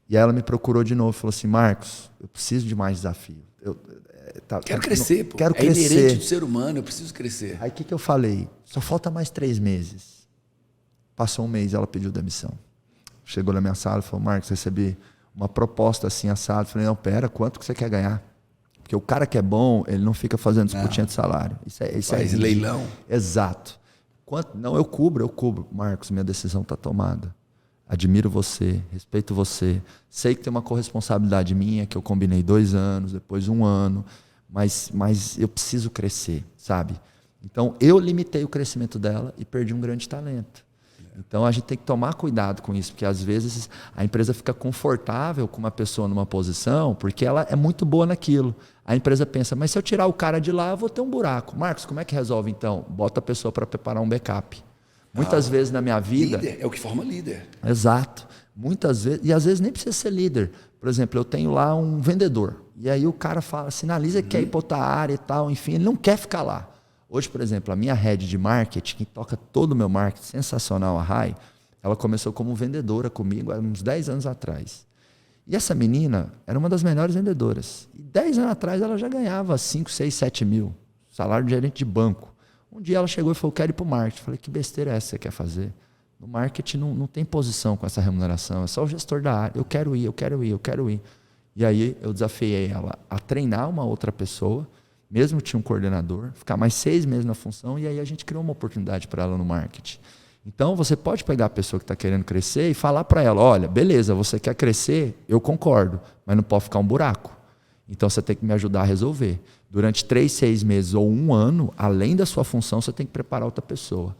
E aí ela me procurou de novo e falou assim, Marcos, eu preciso de mais desafio. Quero crescer, pô. Quero crescer. É inerente do ser humano, eu preciso crescer. Aí o que eu falei? Só falta mais 3 meses. Passou 1 mês, ela pediu demissão. Chegou na minha sala e falou, Marcos, recebi uma proposta assim assado. Falei, não, pera, quanto que você quer ganhar? Porque o cara que é bom, ele não fica fazendo disputinha de salário. Isso Faz leilão. Exato. Não, eu cubro. Marcos, minha decisão está tomada. Admiro você, respeito você. Sei que tem uma corresponsabilidade minha, que eu combinei 2 anos, depois 1 ano, mas eu preciso crescer, sabe? Então, eu limitei o crescimento dela e perdi um grande talento. Então, a gente tem que tomar cuidado com isso, porque às vezes a empresa fica confortável com uma pessoa numa posição, porque ela é muito boa naquilo. A empresa pensa, mas se eu tirar o cara de lá, eu vou ter um buraco. Marcos, como é que resolve então? Bota a pessoa para preparar um backup. Muitas vezes na minha vida... Líder é o que forma líder. Exato. Muitas vezes, e às vezes nem precisa ser líder. Por exemplo, eu tenho lá um vendedor, e aí o cara fala, sinaliza que quer ir para outra área e tal, enfim, ele não quer ficar lá. Hoje, por exemplo, a minha head de marketing, que toca todo o meu marketing, sensacional, a Rai, ela começou como vendedora comigo há uns 10 anos atrás. E essa menina era uma das melhores vendedoras. E 10 anos atrás ela já ganhava 5, 6, 7 mil, salário de gerente de banco. Um dia ela chegou e falou, quero ir para o marketing. Eu falei, que besteira é essa que você quer fazer? No marketing não tem posição com essa remuneração, é só o gestor da área. Eu quero ir. E aí eu desafiei ela a treinar uma outra pessoa, mesmo tinha um coordenador, ficar mais 6 meses na função, e aí a gente criou uma oportunidade para ela no marketing. Então, você pode pegar a pessoa que está querendo crescer e falar para ela, olha, beleza, você quer crescer, eu concordo, mas não pode ficar um buraco. Então, você tem que me ajudar a resolver. Durante 3, 6 meses ou 1 ano, além da sua função, você tem que preparar outra pessoa.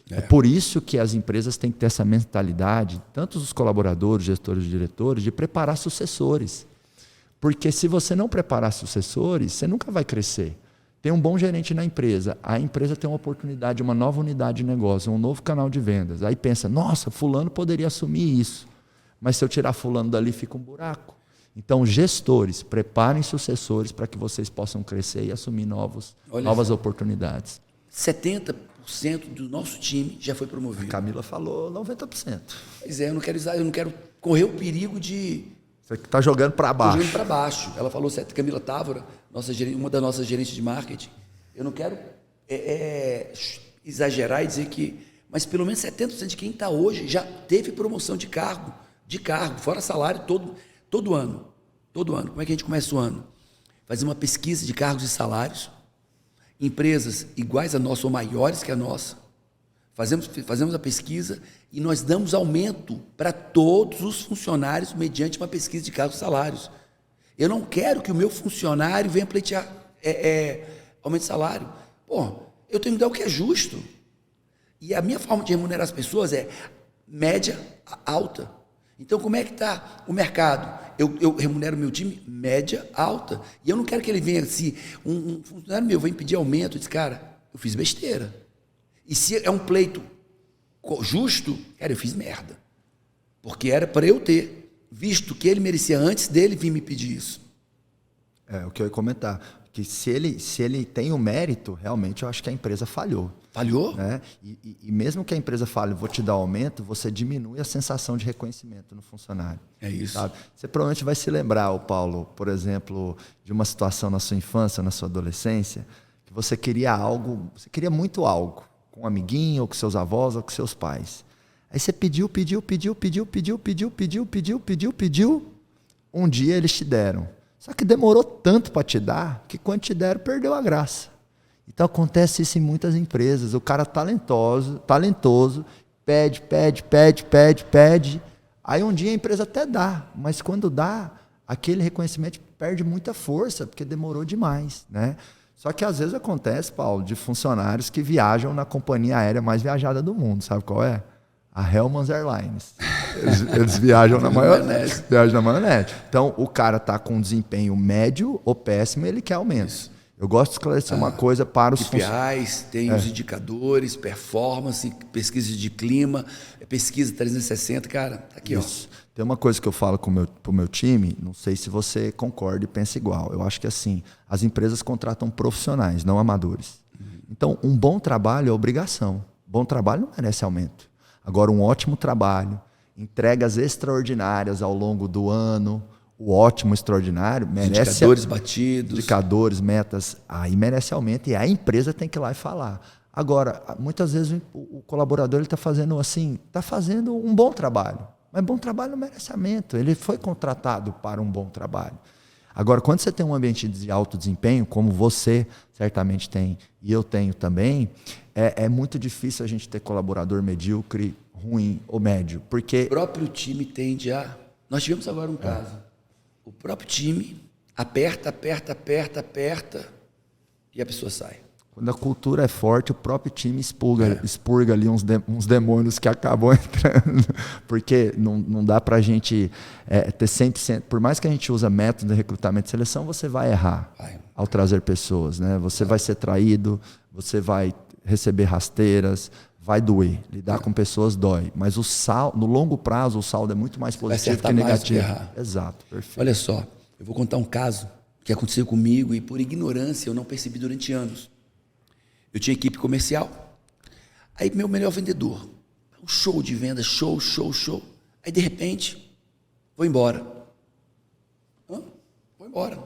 É por isso que as empresas têm que ter essa mentalidade, tanto os colaboradores, gestores e diretores, de preparar sucessores. Porque se você não preparar sucessores, você nunca vai crescer. Tem um bom gerente na empresa, a empresa tem uma oportunidade, uma nova unidade de negócio, um novo canal de vendas. Aí pensa, nossa, fulano poderia assumir isso. Mas se eu tirar fulano dali, fica um buraco. Então, gestores, preparem sucessores para que vocês possam crescer e assumir novas oportunidades. 70% do nosso time já foi promovido. A Camila falou 90%. Pois é, eu não quero correr o perigo de... Você está jogando para baixo. Jogando para baixo. Ela falou, Camila Távora, uma das nossas gerentes de marketing. Eu não quero exagerar e dizer que... Mas pelo menos 70% de quem está hoje já teve promoção de cargo, fora salário, todo ano. Todo ano. Como é que a gente começa o ano? Fazer uma pesquisa de cargos e salários. Empresas iguais a nossa ou maiores que a nossa. Fazemos a pesquisa e nós damos aumento para todos os funcionários mediante uma pesquisa de cargos e salários. Eu não quero que o meu funcionário venha pleitear aumento de salário. Pô, eu tenho que dar o que é justo. E a minha forma de remunerar as pessoas é média alta. Então, como é que está o mercado? Eu remunero meu time média alta. E eu não quero que ele venha assim, um funcionário meu vem pedir aumento e diz, cara, eu fiz besteira. E se é um pleito justo, cara, eu fiz merda. Porque era para eu ter visto que ele merecia antes dele vir me pedir isso. É o que eu ia comentar. Que se ele tem o mérito, realmente eu acho que a empresa falhou. Falhou? Né? E mesmo que a empresa fale, vou te dar aumento, você diminui a sensação de reconhecimento no funcionário. É isso. Sabe? Você provavelmente vai se lembrar, Paulo, por exemplo, de uma situação na sua infância, na sua adolescência, que você queria muito algo, com um amiguinho, ou com seus avós, ou com seus pais. Aí você pediu. Um dia eles te deram. Só que demorou tanto para te dar, que quando te deram, perdeu a graça. Então acontece isso em muitas empresas. O cara talentoso, pede. Aí um dia a empresa até dá, mas quando dá, aquele reconhecimento perde muita força, porque demorou demais, né? Só que às vezes acontece, Paulo, de funcionários que viajam na companhia aérea mais viajada do mundo. Sabe qual é? A Hellmann's Airlines. Eles viajam na maionese. Então, o cara está com um desempenho médio ou péssimo, ele quer aumento. Isso. Eu gosto de esclarecer uma coisa para os KPIs, tem os indicadores, performance, pesquisa de clima, pesquisa 360, cara, tá aqui, isso. Ó. Tem uma coisa que eu falo pro meu time, não sei se você concorda e pensa igual. Eu acho que assim, as empresas contratam profissionais, não amadores. Então, um bom trabalho é obrigação. Bom trabalho não merece aumento. Agora, um ótimo trabalho, entregas extraordinárias ao longo do ano, o ótimo, extraordinário, merece... Indicadores batidos. Indicadores, metas, aí merece aumento e a empresa tem que ir lá e falar. Agora, muitas vezes o colaborador está fazendo um bom trabalho, mas bom trabalho não merece aumento, ele foi contratado para um bom trabalho. Agora, quando você tem um ambiente de alto desempenho, como você certamente tem e eu tenho também, é muito difícil a gente ter colaborador medíocre, ruim ou médio. Porque o próprio time tende a... Nós tivemos agora um caso. O próprio time aperta e a pessoa sai. quando a cultura é forte, o próprio time expurga ali uns demônios que acabam entrando. Porque não dá para a gente ter 100%. Por mais que a gente use método de recrutamento e seleção, você vai errar ao trazer pessoas. Né? Você vai ser traído, você vai receber rasteiras, vai doer. Lidar com pessoas dói. Mas no longo prazo, o saldo é muito mais positivo que negativo. Exato, perfeito. Olha só, eu vou contar um caso que aconteceu comigo e por ignorância eu não percebi durante anos. Eu tinha equipe comercial, aí meu melhor vendedor, um show de venda, show. Aí de repente, vou embora. Vou embora.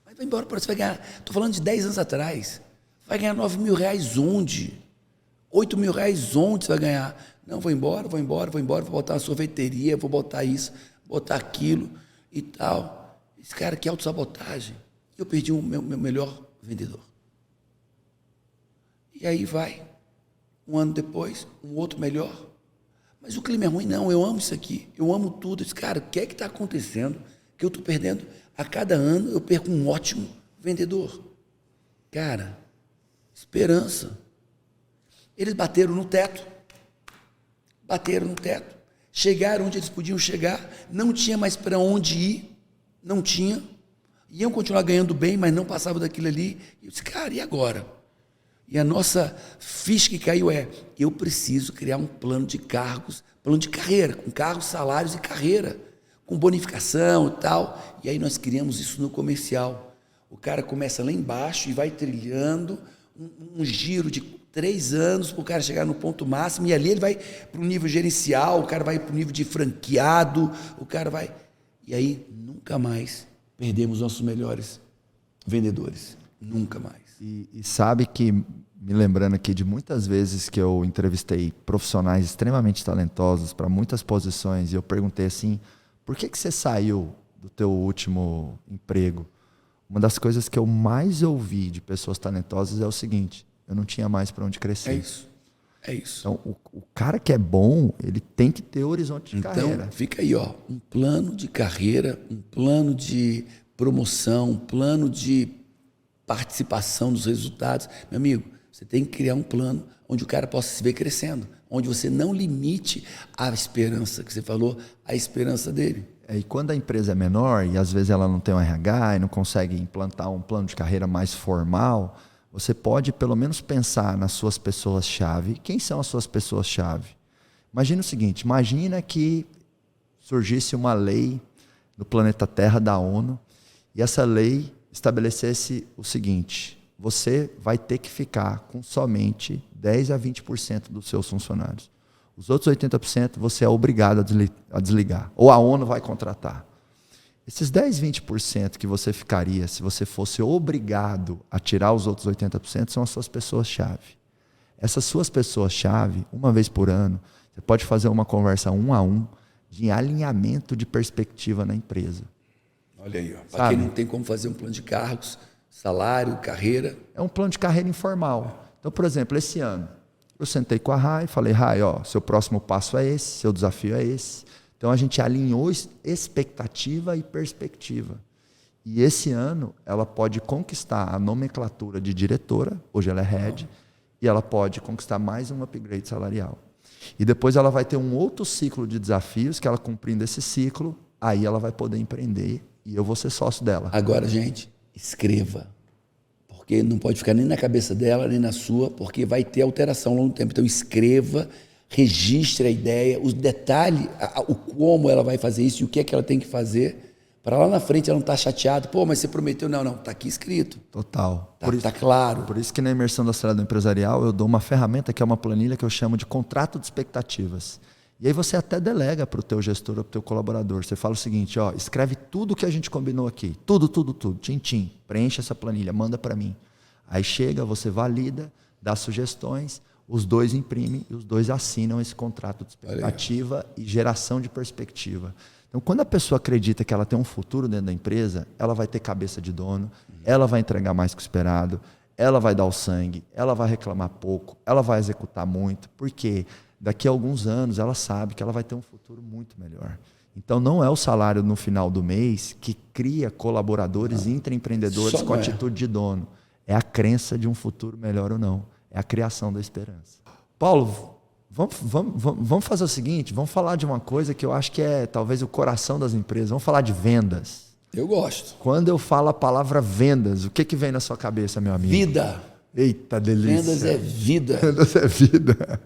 Mas vai embora, você vai ganhar, estou falando de 10 anos atrás, vai ganhar R$9.000 onde? R$8.000 onde você vai ganhar? Não, vou embora, vou botar uma sorveteria, vou botar isso, botar aquilo e tal. Esse cara, que autossabotagem. Eu perdi o meu melhor vendedor. E aí vai, um ano depois, um outro melhor. Mas o clima é ruim? Não, eu amo isso aqui, eu amo tudo. Eu disse, cara, o que é que está acontecendo que eu estou perdendo? A cada ano eu perco um ótimo vendedor. Cara, esperança. Eles bateram no teto. Chegaram onde eles podiam chegar, não tinha mais para onde ir, não tinha. Iam continuar ganhando bem, mas não passavam daquilo ali. E eu disse, cara, e agora? E a nossa ficha que caiu eu preciso criar um plano de cargos, plano de carreira, com cargos, salários e carreira, com bonificação e tal. E aí nós criamos isso no comercial. O cara começa lá embaixo e vai trilhando um giro de 3 anos para o cara chegar no ponto máximo, e ali ele vai para o nível gerencial, o cara vai para o nível de franqueado, o cara vai... E aí nunca mais perdemos nossos melhores vendedores. Nunca mais. E sabe que, me lembrando aqui de muitas vezes que eu entrevistei profissionais extremamente talentosos para muitas posições, e eu perguntei assim, por que você saiu do teu último emprego? Uma das coisas que eu mais ouvi de pessoas talentosas é o seguinte, eu não tinha mais para onde crescer. É isso. Então, o cara que é bom, ele tem que ter horizonte de carreira. Então, fica aí, um plano de carreira, um plano de promoção, um plano de participação dos resultados. Meu amigo, você tem que criar um plano onde o cara possa se ver crescendo, onde você não limite a esperança que você falou, a esperança dele. E quando a empresa é menor e às vezes ela não tem um RH e não consegue implantar um plano de carreira mais formal, você pode pelo menos pensar nas suas pessoas-chave. Quem são as suas pessoas-chave? Imagina o seguinte, imagina que surgisse uma lei no planeta Terra da ONU e essa lei estabelecesse o seguinte, você vai ter que ficar com somente 10 a 20% dos seus funcionários. Os outros 80% você é obrigado a desligar, ou a ONU vai contratar. Esses 10, 20% que você ficaria se você fosse obrigado a tirar os outros 80% são as suas pessoas-chave. Essas suas pessoas-chave, uma vez por ano, você pode fazer uma conversa 1 a 1 de alinhamento de perspectiva na empresa. Olha aí, para quem não tem como fazer um plano de cargos, salário, carreira. É um plano de carreira informal. Então, por exemplo, esse ano, eu sentei com a Rai e falei, Rai, seu próximo passo é esse, seu desafio é esse. Então, a gente alinhou expectativa e perspectiva. E esse ano, ela pode conquistar a nomenclatura de diretora, hoje ela é head, e ela pode conquistar mais um upgrade salarial. E depois ela vai ter um outro ciclo de desafios, que ela cumprindo esse ciclo, aí ela vai poder empreender e eu vou ser sócio dela. Agora, gente, escreva. Porque não pode ficar nem na cabeça dela, nem na sua, porque vai ter alteração ao longo do tempo. Então, escreva, registre a ideia, os detalhes, o como ela vai fazer isso e o que é que ela tem que fazer, para lá na frente ela não estar chateada. Pô, mas você prometeu. Não, está aqui escrito. Total. Está claro. Por isso que na imersão do Aceleração Empresarial eu dou uma ferramenta que é uma planilha que eu chamo de contrato de expectativas. E aí você até delega para o teu gestor ou para o teu colaborador. Você fala o seguinte, escreve tudo que a gente combinou aqui. Tudo. Tchim. Preenche essa planilha, manda para mim. Aí chega, você valida, dá sugestões. os dois imprimem e os dois assinam esse contrato de expectativa e geração de perspectiva. Então, quando a pessoa acredita que ela tem um futuro dentro da empresa, ela vai ter cabeça de dono, ela vai entregar mais que o esperado, ela vai dar o sangue, ela vai reclamar pouco, ela vai executar muito, porque daqui a alguns anos ela sabe que ela vai ter um futuro muito melhor. Então, não é o salário no final do mês que cria colaboradores intraempreendedores com atitude de dono. É a crença de um futuro melhor ou não. É a criação da esperança. Paulo, vamos fazer o seguinte, vamos falar de uma coisa que eu acho que é talvez o coração das empresas. Vamos falar de vendas. Eu gosto. Quando eu falo a palavra vendas, o que vem na sua cabeça, meu amigo? Vida. Eita, delícia. Vendas é vida. Vendas é vida.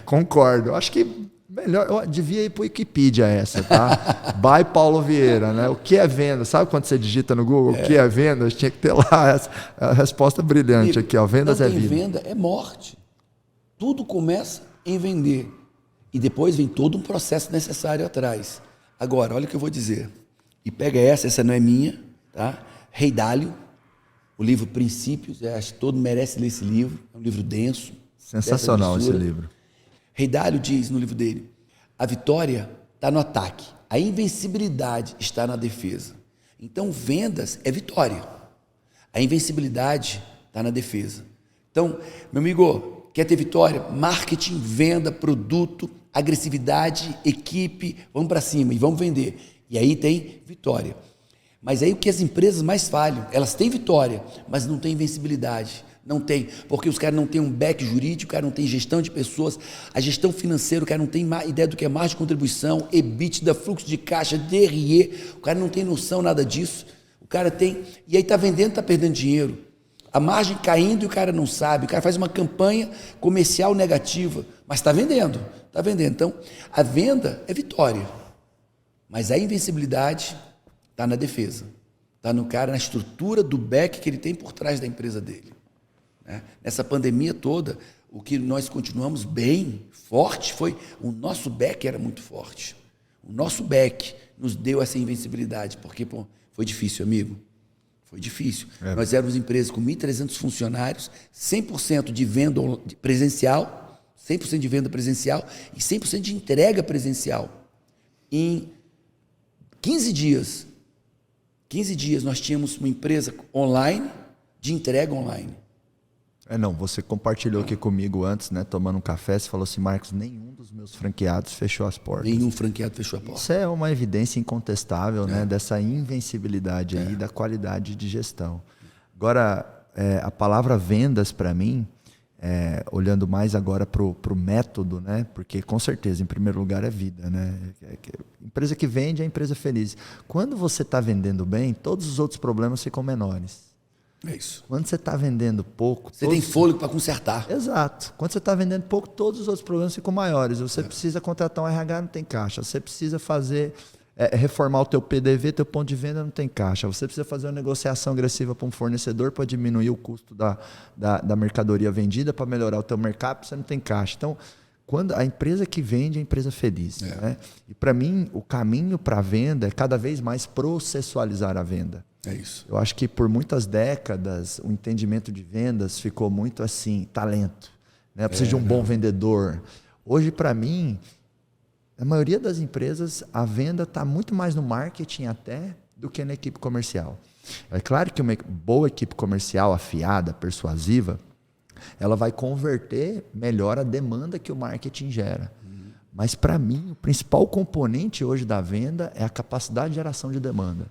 Concordo. Eu acho que melhor, eu devia ir para o Wikipedia essa, tá? By Paulo Vieira, né? O que é venda? Sabe quando você digita no Google o que é vendas? Tinha que ter lá a resposta brilhante aqui, ó. Vendas é vida. Venda é morte. Tudo começa em vender. E depois vem todo um processo necessário atrás. Agora, olha o que eu vou dizer. E pega essa não é minha, tá? Rei Dalio, o livro Princípios, acho que todo merece ler esse livro. É um livro denso. Sensacional esse livro. Rei Dalio diz no livro dele, a vitória está no ataque, a invencibilidade está na defesa. Então, vendas é vitória. A invencibilidade está na defesa. Então, meu amigo, quer ter vitória? Marketing, venda, produto, agressividade, equipe, vamos para cima e vamos vender. E aí tem vitória. Mas aí o que as empresas mais falham? Elas têm vitória, mas não têm invencibilidade. Não tem, porque os caras não têm um back jurídico, o cara não tem gestão de pessoas, a gestão financeira, o cara não tem ideia do que é margem de contribuição, EBITDA, fluxo de caixa, DRE, o cara não tem noção nada disso, o cara tem, e aí está vendendo, está perdendo dinheiro, a margem caindo e o cara não sabe, o cara faz uma campanha comercial negativa, mas está vendendo, então a venda é vitória, mas a invencibilidade está na defesa, está no cara, na estrutura do back que ele tem por trás da empresa dele. Nessa pandemia toda, o que nós continuamos bem forte foi o nosso back era muito forte. O nosso back nos deu essa invencibilidade, porque foi difícil, amigo. Foi difícil. Nós éramos empresa com 1.300 funcionários, 100% de venda presencial, 100% de venda presencial e 100% de entrega presencial. Em 15 dias nós tínhamos uma empresa online de entrega online. Não, você compartilhou aqui comigo antes, né, tomando um café, você falou assim, Marcos, nenhum dos meus franqueados fechou as portas. Nenhum franqueado fechou a porta. Isso é uma evidência incontestável, né, dessa invencibilidade aí, da qualidade de gestão. Agora, a palavra vendas para mim, olhando mais agora para o método, né, porque com certeza, em primeiro lugar, é vida, né? Empresa que vende é empresa feliz. Quando você está vendendo bem, todos os outros problemas ficam menores. É isso. Quando você está vendendo pouco... Você tem fôlego para consertar. Exato. Quando você está vendendo pouco, todos os outros problemas ficam maiores. Você precisa contratar um RH, não tem caixa. Você precisa fazer... reformar o teu PDV, teu ponto de venda, não tem caixa. Você precisa fazer uma negociação agressiva para um fornecedor para diminuir o custo da mercadoria vendida, para melhorar o teu mercado, você não tem caixa. Então, quando a empresa que vende é a empresa feliz. Né? E para mim, o caminho para a venda é cada vez mais processualizar a venda. É isso. Eu acho que por muitas décadas o entendimento de vendas ficou muito assim, talento. Né? Precisa de um bom vendedor. Hoje, para mim, a maioria das empresas, a venda está muito mais no marketing até do que na equipe comercial. É claro que uma boa equipe comercial, afiada, persuasiva, ela vai converter melhor a demanda que o marketing gera. Mas, para mim, o principal componente hoje da venda é a capacidade de geração de demanda.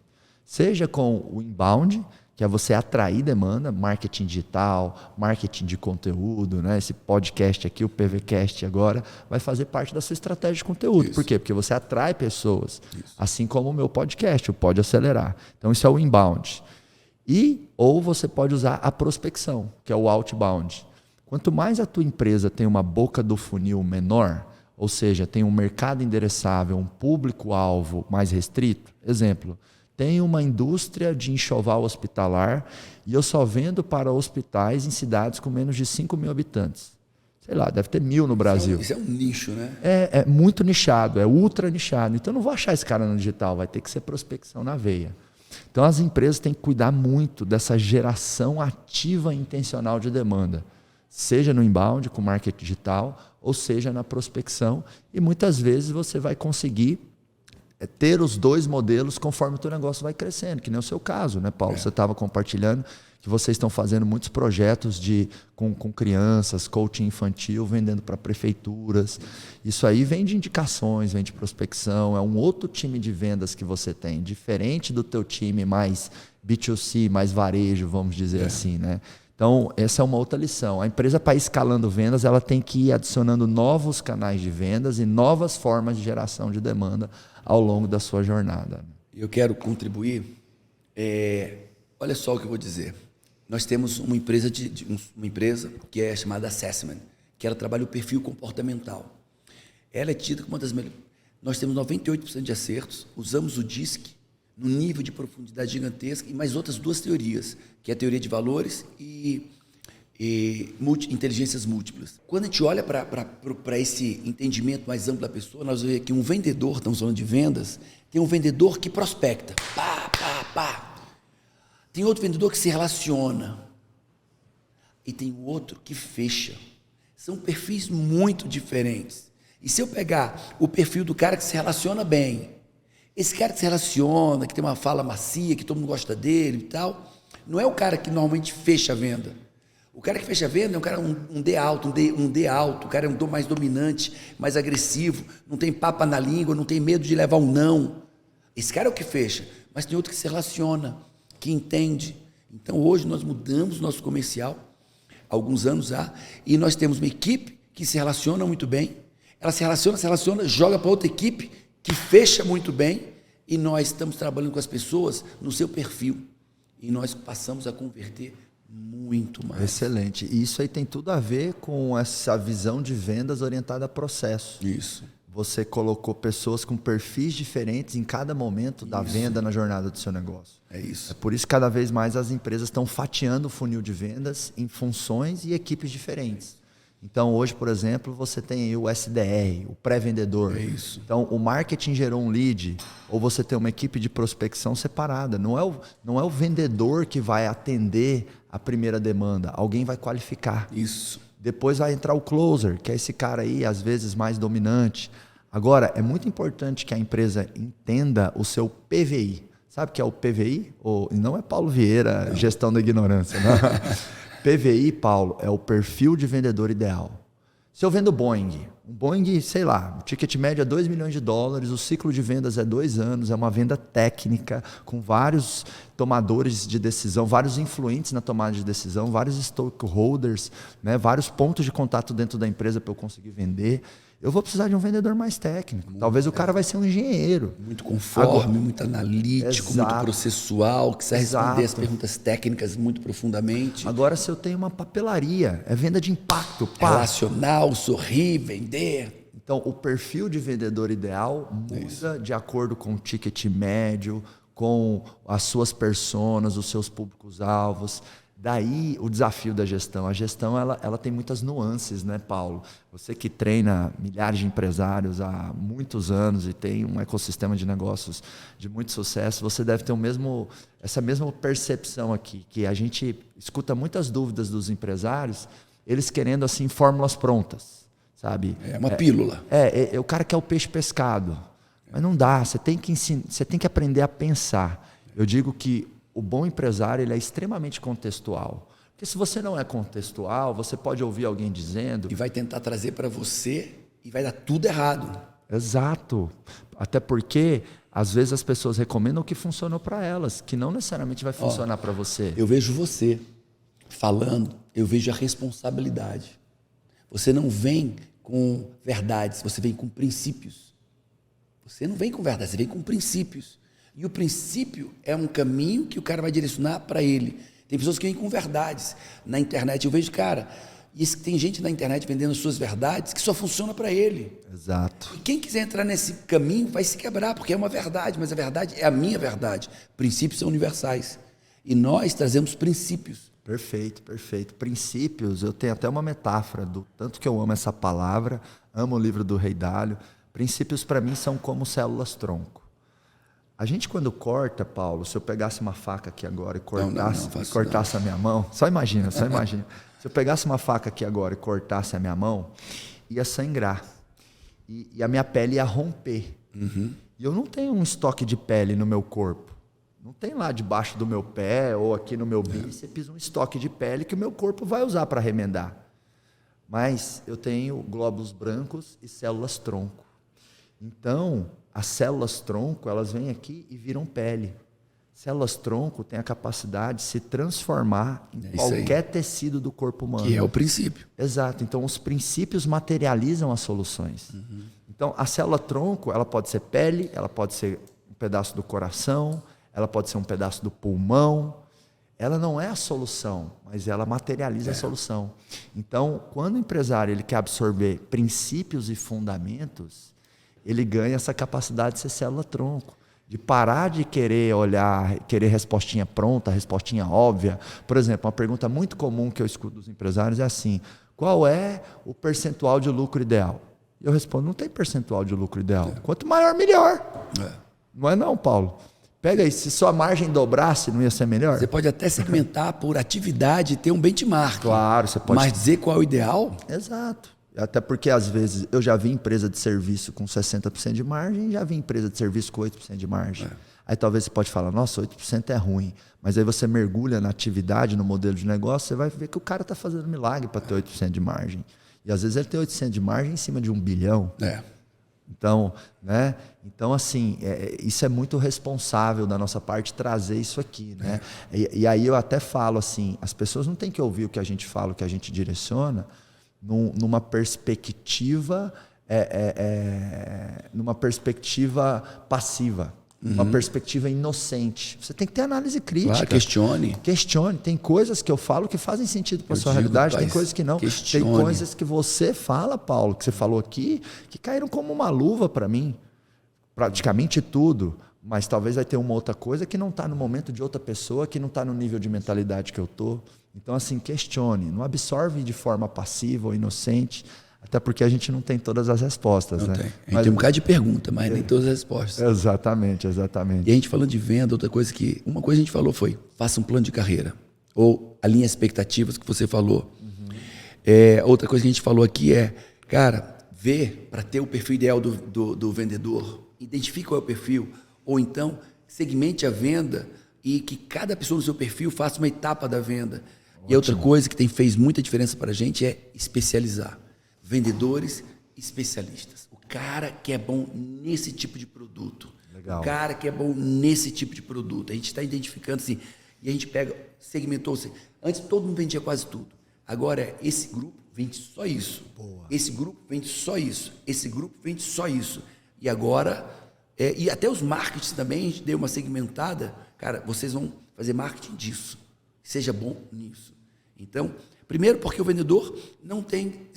Seja com o inbound, que é você atrair demanda, marketing digital, marketing de conteúdo, né? Esse podcast aqui, o PVCast agora, vai fazer parte da sua estratégia de conteúdo. Isso. Por quê? Porque você atrai pessoas, assim como o meu podcast, o Pode Acelerar. Então, isso é o inbound. Ou você pode usar a prospecção, que é o outbound. Quanto mais a tua empresa tem uma boca do funil menor, ou seja, tem um mercado endereçável, um público-alvo mais restrito, exemplo, tem uma indústria de enxoval hospitalar e eu só vendo para hospitais em cidades com menos de 5 mil habitantes. Sei lá, deve ter 1.000 no Brasil. Isso é um nicho, né? É muito nichado, é ultra nichado. Então, eu não vou achar esse cara no digital, vai ter que ser prospecção na veia. Então, as empresas têm que cuidar muito dessa geração ativa e intencional de demanda. seja no inbound, com marketing digital, ou seja na prospecção. E muitas vezes você vai conseguir ter os dois modelos conforme o teu negócio vai crescendo, que nem o seu caso, né, Paulo? Você estava compartilhando que vocês estão fazendo muitos projetos com crianças, coaching infantil, vendendo para prefeituras. Isso aí vem de indicações, vem de prospecção, é um outro time de vendas que você tem, diferente do teu time mais B2C, mais varejo, vamos dizer assim, né? Então, essa é uma outra lição. A empresa, para ir escalando vendas, ela tem que ir adicionando novos canais de vendas e novas formas de geração de demanda ao longo da sua jornada. Eu quero contribuir. Olha só o que eu vou dizer. Nós temos uma empresa, uma empresa que é chamada Assessment, que ela trabalha o perfil comportamental. Ela é tida como uma das melhores. Nós temos 98% de acertos, usamos o DISC num nível de profundidade gigantesca e mais outras duas teorias, que é a teoria de valores e inteligências múltiplas. Quando a gente olha para esse entendimento mais amplo da pessoa, nós vemos que um vendedor, estamos falando de vendas, tem um vendedor que prospecta, pá, pá, pá. Tem outro vendedor que se relaciona e tem o outro que fecha. São perfis muito diferentes. E se eu pegar o perfil do cara que se relaciona bem, esse cara que se relaciona, que tem uma fala macia, que todo mundo gosta dele e tal, não é o cara que normalmente fecha a venda. O cara que fecha a venda é um cara, um D alto, um D alto, o cara é um mais dominante, mais agressivo, não tem papa na língua, não tem medo de levar um não. Esse cara é o que fecha, mas tem outro que se relaciona, que entende. Então hoje nós mudamos o nosso comercial, há alguns anos já, e nós temos uma equipe que se relaciona muito bem, ela se relaciona, joga para outra equipe que fecha muito bem, e nós estamos trabalhando com as pessoas no seu perfil, e nós passamos a converter muito mais. Excelente. E isso aí tem tudo a ver com essa visão de vendas orientada a processo. Isso. Você colocou pessoas com perfis diferentes em cada momento da venda na jornada do seu negócio. É isso. É por isso que cada vez mais as empresas estão fatiando o funil de vendas em funções e equipes diferentes. Então, hoje, por exemplo, você tem aí o SDR, o pré-vendedor. É isso. Então, o marketing gerou um lead, ou você tem uma equipe de prospecção separada. Não é o vendedor que vai atender a primeira demanda. Alguém vai qualificar. Isso. Depois vai entrar o closer, que é esse cara aí, às vezes, mais dominante. Agora, é muito importante que a empresa entenda o seu PVI. Sabe o que é o PVI? Não é Paulo Vieira, não. Gestão da ignorância. Não. PVI, Paulo, é o perfil de vendedor ideal. Se eu vendo Boeing, um Boeing, sei lá, o ticket médio é $2 milhões, o ciclo de vendas é 2 anos, é uma venda técnica, com vários tomadores de decisão, vários influentes na tomada de decisão, vários stakeholders, né, vários pontos de contato dentro da empresa para eu conseguir vender. Eu vou precisar de um vendedor mais técnico. Talvez o cara vai ser um engenheiro. Muito conforme, muito analítico, exato, muito processual, que sabe responder as perguntas técnicas muito profundamente. Agora, se eu tenho uma papelaria, é venda de impacto. Pá. Relacional, sorrir, vender. Então, o perfil de vendedor ideal muda de acordo com o ticket médio, com as suas personas, os seus públicos-alvos. Daí o desafio da gestão. A gestão ela tem muitas nuances, né, Paulo? Você que treina milhares de empresários há muitos anos e tem um ecossistema de negócios de muito sucesso, você deve ter essa mesma percepção aqui, que a gente escuta muitas dúvidas dos empresários, eles querendo assim fórmulas prontas, sabe? É uma pílula. O cara quer o peixe pescado, mas não dá. Você tem que aprender a pensar. Eu digo que o bom empresário ele é extremamente contextual. Porque se você não é contextual, você pode ouvir alguém dizendo... E vai tentar trazer para você e vai dar tudo errado. Exato. Até porque, às vezes, as pessoas recomendam o que funcionou para elas, que não necessariamente vai funcionar para você. Eu vejo você falando, eu vejo a responsabilidade. Você não vem com verdades, você vem com princípios. Você não vem com verdades, você vem com princípios. E o princípio é um caminho que o cara vai direcionar para ele. Tem pessoas que vêm com verdades. Na internet eu vejo, cara, tem gente na internet vendendo suas verdades que só funciona para ele. Exato. E quem quiser entrar nesse caminho vai se quebrar, porque é uma verdade, mas a verdade é a minha verdade. Princípios são universais. E nós trazemos princípios. Perfeito, perfeito. Princípios, eu tenho até uma metáfora do tanto que eu amo essa palavra, amo o livro do Rei Dalio. Princípios para mim são como células-tronco. A gente quando corta, Paulo, se eu pegasse uma faca aqui agora e cortasse a minha mão, só imagina. Se Se eu pegasse uma faca aqui agora e cortasse a minha mão, ia sangrar. E a minha pele ia romper. E eu não tenho um estoque de pele no meu corpo. Não tem lá debaixo do meu pé ou aqui no meu bíceps um estoque de pele que o meu corpo vai usar para remendar. Mas eu tenho glóbulos brancos e células tronco. Então, as células tronco, elas vêm aqui e viram pele. Células tronco têm a capacidade de se transformar em qualquer tecido do corpo humano. Que é o princípio. Exato. Então, os princípios materializam as soluções. Então, a célula tronco, ela pode ser pele, ela pode ser um pedaço do coração, ela pode ser um pedaço do pulmão. Ela não é a solução, mas ela materializa a solução. Então, quando o empresário ele quer absorver princípios e fundamentos, ele ganha essa capacidade de ser célula-tronco. De parar de querer olhar, querer respostinha pronta, respostinha óbvia. Por exemplo, uma pergunta muito comum que eu escuto dos empresários é assim: qual é o percentual de lucro ideal? E eu respondo, não tem percentual de lucro ideal. Quanto maior, melhor. Não é não, Paulo? Pega aí, se sua margem dobrasse, não ia ser melhor? Você pode até segmentar por atividade e ter um benchmark. Claro, você pode. Mas dizer qual é o ideal? Exato. Até porque, às vezes, eu já vi empresa de serviço com 60% de margem e já vi empresa de serviço com 8% de margem. Aí talvez você pode falar, nossa, 8% é ruim. Mas aí você mergulha na atividade, no modelo de negócio, você vai ver que o cara está fazendo milagre para ter 8% de margem. E às vezes ele tem 8% de margem em cima de 1 bilhão. Então, né? Então, assim, isso é muito responsável da nossa parte trazer isso aqui, né? E aí eu até falo assim, as pessoas não têm que ouvir o que a gente fala, o que a gente direciona, numa perspectiva passiva, uma perspectiva inocente. Você tem que ter análise crítica. Claro, questione. Questione. Tem coisas que eu falo que fazem sentido para a sua realidade, tem coisas que não. Questione. Tem coisas que você fala, Paulo, que você falou aqui, que caíram como uma luva para mim. Praticamente tudo. Mas talvez vai ter uma outra coisa que não está no momento de outra pessoa, que não está no nível de mentalidade que eu estou. Então, assim, questione. Não absorve de forma passiva ou inocente, até porque a gente não tem todas as respostas. Não né? tem. A gente tem um bocado de pergunta, mas nem todas as respostas. Exatamente, exatamente. E a gente falando de venda, uma coisa a gente falou foi, faça um plano de carreira. Ou alinhe as expectativas que você falou. Outra coisa que a gente falou aqui é, cara, vê para ter o perfil ideal do vendedor, identifique qual é o perfil, ou então segmente a venda e que cada pessoa no seu perfil faça uma etapa da venda. Ótimo. E outra coisa que fez muita diferença para a gente é especializar. Vendedores especialistas. O cara que é bom nesse tipo de produto. Legal. O cara que é bom nesse tipo de produto. A gente está identificando assim, e a gente segmentou assim. Antes todo mundo vendia quase tudo. Agora esse grupo vende só isso. Boa. Esse grupo vende só isso. Esse grupo vende só isso. E agora, e até os marketings também, a gente deu uma segmentada. Cara, vocês vão fazer marketing disso. Seja bom nisso. Então, primeiro porque o vendedor não tem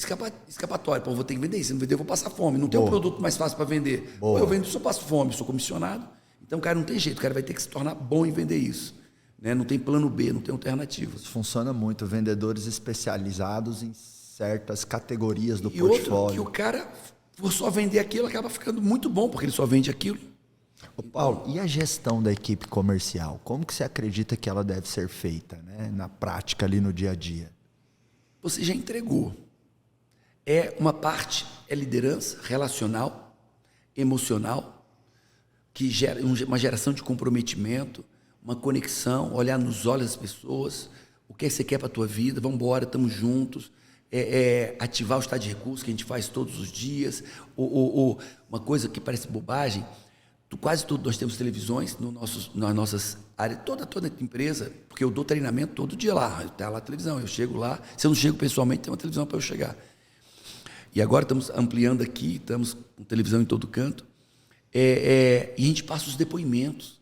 escapatória. Pô, eu vou ter que vender isso. Se não vender, eu vou passar fome. Não tem um produto mais fácil para vender. Ou eu vendo, só passo fome, sou comissionado. Então, o cara não tem jeito. O cara vai ter que se tornar bom em vender isso. Né? Não tem plano B, não tem alternativas. Funciona muito. Vendedores especializados em certas categorias do portfólio. E outro, que o cara, por só vender aquilo, acaba ficando muito bom, porque ele só vende aquilo. Ô Paulo, e a gestão da equipe comercial? Como que você acredita que ela deve ser feita, né? Na prática, ali no dia a dia? Você já entregou. Uma parte é liderança relacional, emocional, que gera uma geração de comprometimento, uma conexão, olhar nos olhos das pessoas, o que você quer para a tua vida, vamos embora, estamos juntos, ativar o estado de recurso que a gente faz todos os dias, ou uma coisa que parece bobagem, quase tudo nós temos televisões nas nossas áreas, toda empresa, porque eu dou treinamento todo dia lá, está lá a televisão, eu chego lá, se eu não chego pessoalmente, tem uma televisão para eu chegar. E agora estamos ampliando aqui, estamos com televisão em todo canto, e a gente passa os depoimentos.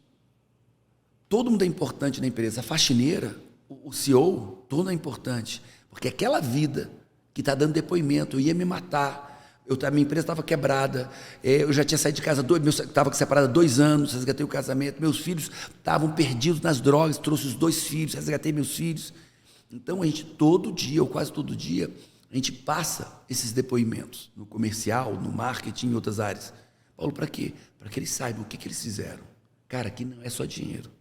Todo mundo é importante na empresa, a faxineira, o CEO, todo é importante, porque aquela vida que está dando depoimento, eu ia me matar, a minha empresa estava quebrada, eu já tinha saído de casa, estava separada há 2 anos, resgatei o casamento, meus filhos estavam perdidos nas drogas, trouxe os 2 filhos, resgatei meus filhos. Então, a gente todo dia, ou quase todo dia, a gente passa esses depoimentos no comercial, no marketing, em outras áreas. Paulo, para quê? Para que eles saibam o que eles fizeram. Cara, aqui não é só dinheiro.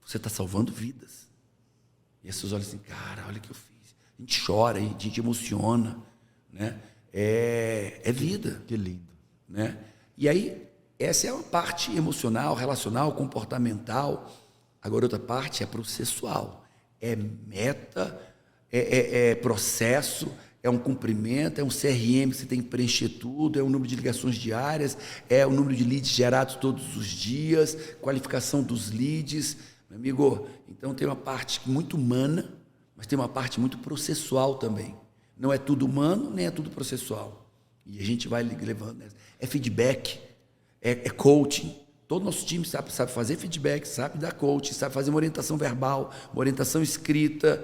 Você está salvando vidas. E as pessoas olham assim, cara, olha o que eu fiz. A gente chora, a gente emociona, né? É vida. Que lindo. Né? E aí, essa é uma parte emocional, relacional, comportamental. Agora, outra parte é processual. É meta, é processo, é um cumprimento, é um CRM que você tem que preencher tudo, é o número de ligações diárias, é o número de leads gerados todos os dias, qualificação dos leads. Meu amigo, então tem uma parte muito humana, mas tem uma parte muito processual também. Não é tudo humano, nem é tudo processual. E a gente vai levando. É feedback, é coaching. Todo nosso time sabe fazer feedback, sabe dar coaching, sabe fazer uma orientação verbal, uma orientação escrita,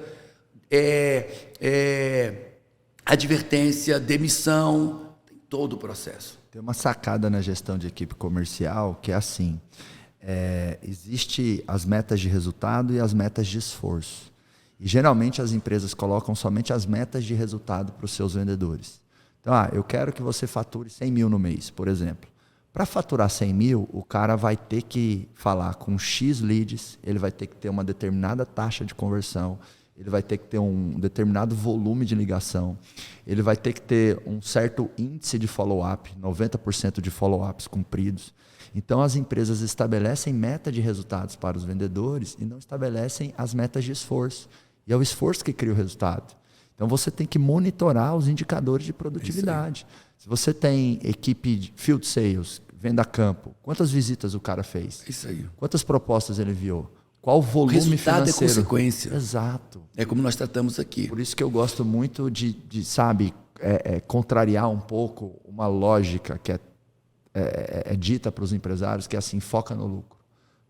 advertência, demissão, tem todo o processo. Tem uma sacada na gestão de equipe comercial que é assim, existe as metas de resultado e as metas de esforço. E geralmente as empresas colocam somente as metas de resultado para os seus vendedores. Então, eu quero que você fature 100 mil no mês, por exemplo. Para faturar 100 mil, o cara vai ter que falar com X leads, ele vai ter que ter uma determinada taxa de conversão, ele vai ter que ter um determinado volume de ligação, ele vai ter que ter um certo índice de follow-up, 90% de follow-ups cumpridos. Então, as empresas estabelecem meta de resultados para os vendedores e não estabelecem as metas de esforço. E é o esforço que cria o resultado. Então, você tem que monitorar os indicadores de produtividade. Se você tem equipe de field sales, venda a campo, quantas visitas o cara fez? Isso aí. Quantas propostas ele enviou? Qual o volume financeiro? O resultado é consequência. Exato. É como nós tratamos aqui. Por isso que eu gosto muito de contrariar um pouco uma lógica que é dita para os empresários, que é assim, foca no lucro.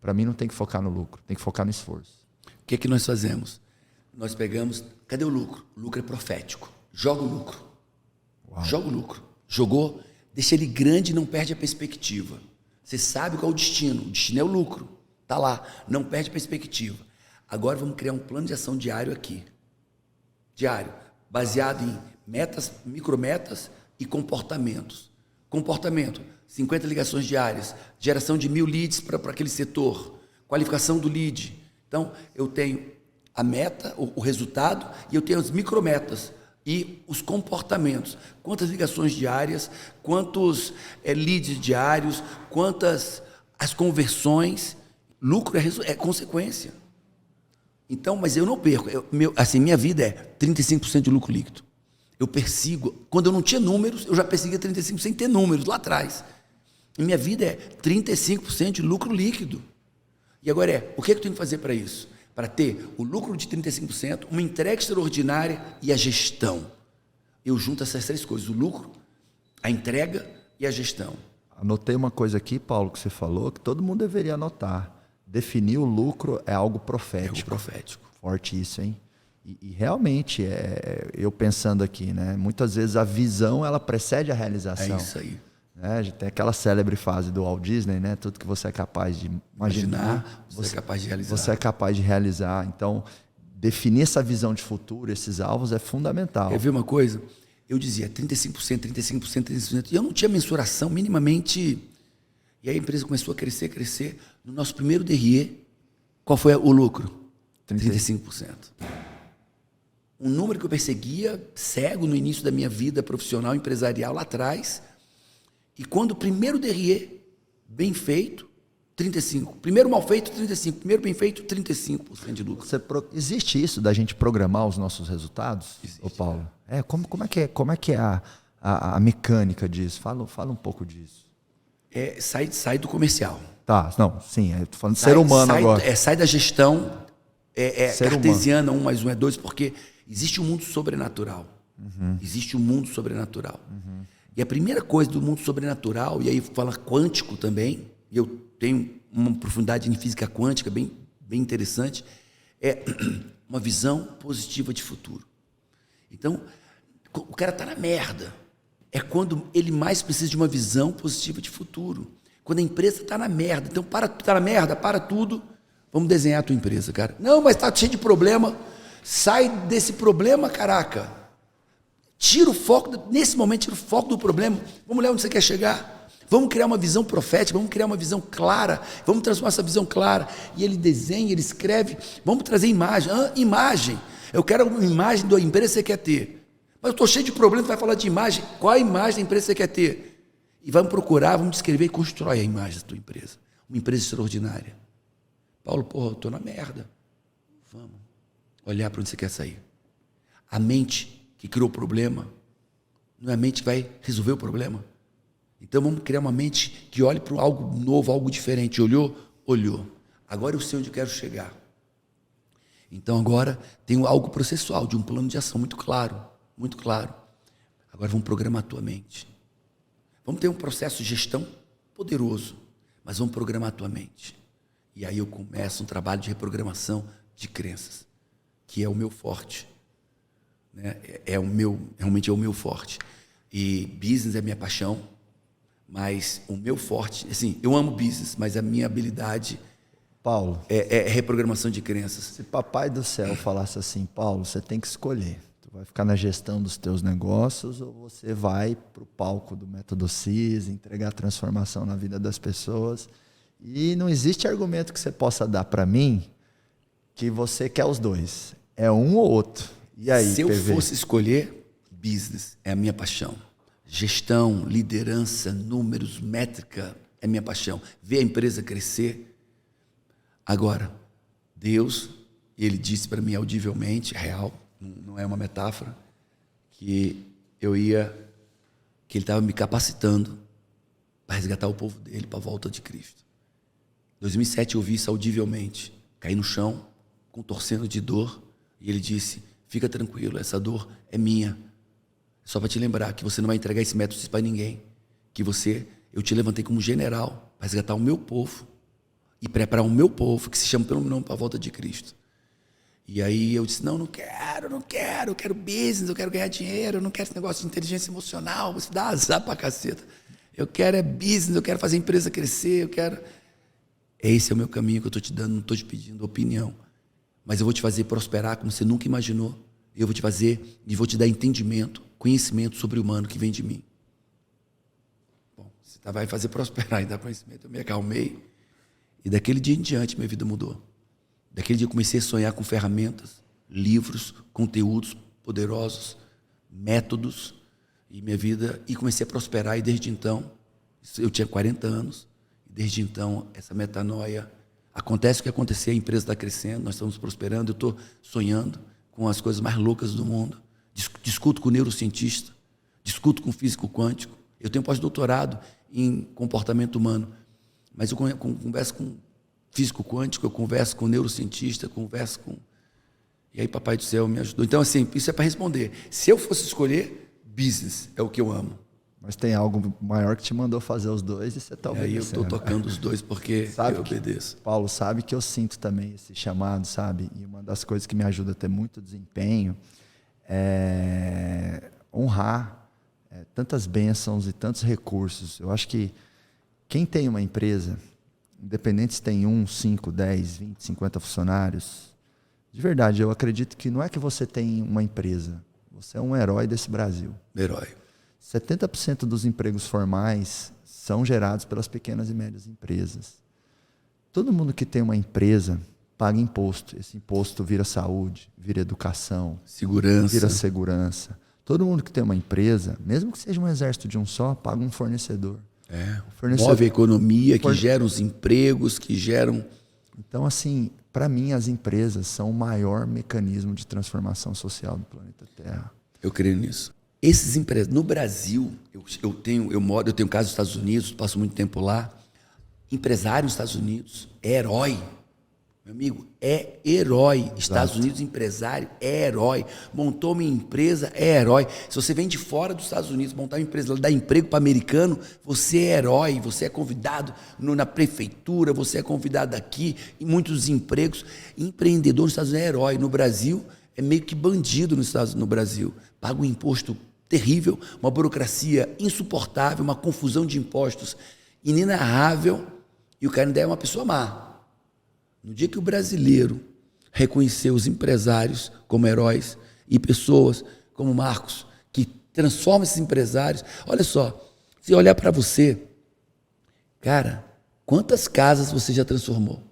Para mim não tem que focar no lucro, tem que focar no esforço. O que é que nós fazemos? Nós pegamos, cadê o lucro? O lucro é profético. Joga o lucro. Uau. Joga o lucro. Jogou, deixa ele grande e não perde a perspectiva. Você sabe qual é o destino. O destino é o lucro. Está lá, não perde a perspectiva. Agora vamos criar um plano de ação diário aqui. Diário, baseado em metas, micrometas e comportamentos. Comportamento, 50 ligações diárias, geração de 1000 leads para aquele setor, qualificação do lead. Então, eu tenho a meta, o resultado, e eu tenho as micrometas e os comportamentos. Quantas ligações diárias, quantos leads diários, quantas as conversões. Lucro é consequência. Então, mas eu não perco. Minha vida é 35% de lucro líquido. Eu persigo. Quando eu não tinha números, eu já perseguia 35% sem ter números lá atrás. E minha vida é 35% de lucro líquido. E agora o que eu tenho que fazer para isso? Para ter o lucro de 35%, uma entrega extraordinária e a gestão. Eu junto essas três coisas, o lucro, a entrega e a gestão. Anotei uma coisa aqui, Paulo, que você falou, que todo mundo deveria anotar. Definir o lucro é algo profético. É algo profético. Forte isso, hein? E realmente, eu pensando aqui, né? Muitas vezes a visão, ela precede a realização. É isso aí. Né? Tem aquela célebre frase do Walt Disney, né? Tudo que você é capaz de imaginar, você é capaz de realizar. Você é capaz de realizar. Então, definir essa visão de futuro, esses alvos, é fundamental. Quer ver uma coisa? Eu dizia 35%, 35%, 35%. E eu não tinha mensuração minimamente. E aí a empresa começou a crescer. No nosso primeiro DRE, qual foi o lucro? 35%. Um número que eu perseguia cego no início da minha vida profissional, empresarial, lá atrás. E quando o primeiro DRE, bem feito, 35%. Primeiro mal feito, 35%. Primeiro bem feito, 35% de lucro. Existe isso da gente programar os nossos resultados, ô Paulo? Como é que é a mecânica disso? Fala um pouco disso. Sai do comercial. Tá, não, sim, eu tô falando de ser humano agora. Sai da gestão cartesiana, humano. 1 mais 1 é 2, porque existe um mundo sobrenatural. Uhum. Existe um mundo sobrenatural. Uhum. E a primeira coisa do mundo sobrenatural, e aí fala quântico também, e eu tenho uma profundidade em física quântica bem interessante, é uma visão positiva de futuro. Então, o cara está na merda. É quando ele mais precisa de uma visão positiva de futuro. Quando a empresa está na merda. Então, tá na merda, para tudo. Vamos desenhar a tua empresa, cara. Não, mas está cheio de problema. Sai desse problema, caraca. Tira o foco, nesse momento, tira o foco do problema. Vamos lá onde você quer chegar. Vamos criar uma visão profética, vamos criar uma visão clara. Vamos transformar essa visão clara. E ele desenha, ele escreve. Vamos trazer imagem. Imagem. Eu quero uma imagem da empresa que você quer ter. Mas eu estou cheio de problemas, vai falar de imagem. Qual a imagem da empresa que você quer ter? E vamos procurar, vamos descrever e constrói a imagem da tua empresa. Uma empresa extraordinária. Paulo, porra, eu estou na merda. Vamos olhar para onde você quer sair. A mente que criou o problema, não é a mente que vai resolver o problema. Então vamos criar uma mente que olhe para algo novo, algo diferente. Olhou? Olhou. Agora eu sei onde eu quero chegar. Então agora tenho algo processual, de um plano de ação muito claro, muito claro. Agora vamos programar a tua mente. Vamos ter um processo de gestão poderoso, mas vamos programar a tua mente. E aí eu começo um trabalho de reprogramação de crenças, que é o meu forte. Né? Realmente é o meu forte. E business é minha paixão, mas o meu forte, assim, eu amo business, mas a minha habilidade, Paulo, é reprogramação de crenças. se papai do céu falasse assim, Paulo, você tem que escolher. Tu vai ficar na gestão dos teus negócios ou você vai para o palco do Método CIS, entregar transformação na vida das pessoas. E não existe argumento que você possa dar para mim que você quer os dois. É um ou outro. E aí, se eu PV? fosse escolher, business é a minha paixão. Gestão, liderança, números, métrica é minha paixão. Ver a empresa crescer. Agora, Deus, ele disse para mim audivelmente, real, não é uma metáfora, que ele estava me capacitando para resgatar o povo dele para a volta de Cristo. Em 2007 eu ouvi isso audivelmente, caí no chão, contorcendo de dor, e ele disse, fica tranquilo, essa dor é minha. Só para te lembrar que você não vai entregar esse método para ninguém, que eu te levantei como general para resgatar o meu povo e preparar o meu povo, que se chama pelo meu nome, para a volta de Cristo. E aí eu disse, não quero, eu quero business, eu quero ganhar dinheiro, eu não quero esse negócio de inteligência emocional, você dá azar pra caceta. Eu quero é business, eu quero fazer a empresa crescer, Esse é o meu caminho que eu estou te dando, não estou te pedindo opinião. Mas eu vou te fazer prosperar como você nunca imaginou. Eu vou te fazer e vou te dar entendimento, conhecimento sobre o humano que vem de mim. Bom, você vai fazer prosperar e dar conhecimento. Eu me acalmei. E daquele dia em diante, minha vida mudou. Daquele dia eu comecei a sonhar com ferramentas, livros, conteúdos poderosos, métodos, e comecei a prosperar. E desde então, eu tinha 40 anos, e desde então, essa metanoia, acontece o que acontecer, a empresa está crescendo, nós estamos prosperando, eu estou sonhando com as coisas mais loucas do mundo, discuto com o neurocientista, discuto com o físico quântico, eu tenho pós-doutorado em comportamento humano, mas eu converso com físico quântico, eu converso com neurocientista, E aí Papai do Céu me ajudou. Então, assim, isso é para responder. Se eu fosse escolher, business é o que eu amo. Mas tem algo maior que te mandou fazer os dois e você está obedecendo. Aí eu estou tocando os dois porque eu obedeço. Paulo, sabe que eu sinto também esse chamado, sabe? E uma das coisas que me ajuda a ter muito desempenho é honrar tantas bênçãos e tantos recursos. Eu acho que quem tem uma empresa, independente se tem 1, 5, 10, 20, 50 funcionários, de verdade, eu acredito que não é que você tem uma empresa, você é um herói desse Brasil. Herói. 70% dos empregos formais são gerados pelas pequenas e médias empresas. Todo mundo que tem uma empresa paga imposto. Esse imposto vira saúde, vira educação, vira segurança. Todo mundo que tem uma empresa, mesmo que seja um exército de um só, paga um fornecedor. Move a economia, que gera os empregos, que geram... Então, assim, para mim, as empresas são o maior mecanismo de social do planeta Terra. Eu creio nisso. Esses empresários, no Brasil, eu tenho casa nos Estados Unidos, passo muito tempo lá. Empresário nos Estados Unidos é herói. Meu amigo, é herói. Exato. Estados Unidos, empresário, é herói. Montou uma empresa, é herói. Se você vem de fora dos Estados Unidos, montar uma empresa, dar emprego para americano, você é herói. Você é convidado na prefeitura, você é convidado aqui, em muitos empregos. Empreendedor nos Estados Unidos é herói. No Brasil, é meio que bandido no Brasil. Paga um imposto terrível, uma burocracia insuportável, uma confusão de impostos inenarrável, e o cara ainda é uma pessoa má. No dia que o brasileiro reconhecer os empresários como heróis e pessoas como Marcos, que transformam esses empresários, olha só, se olhar para você, cara, quantas casas você já transformou?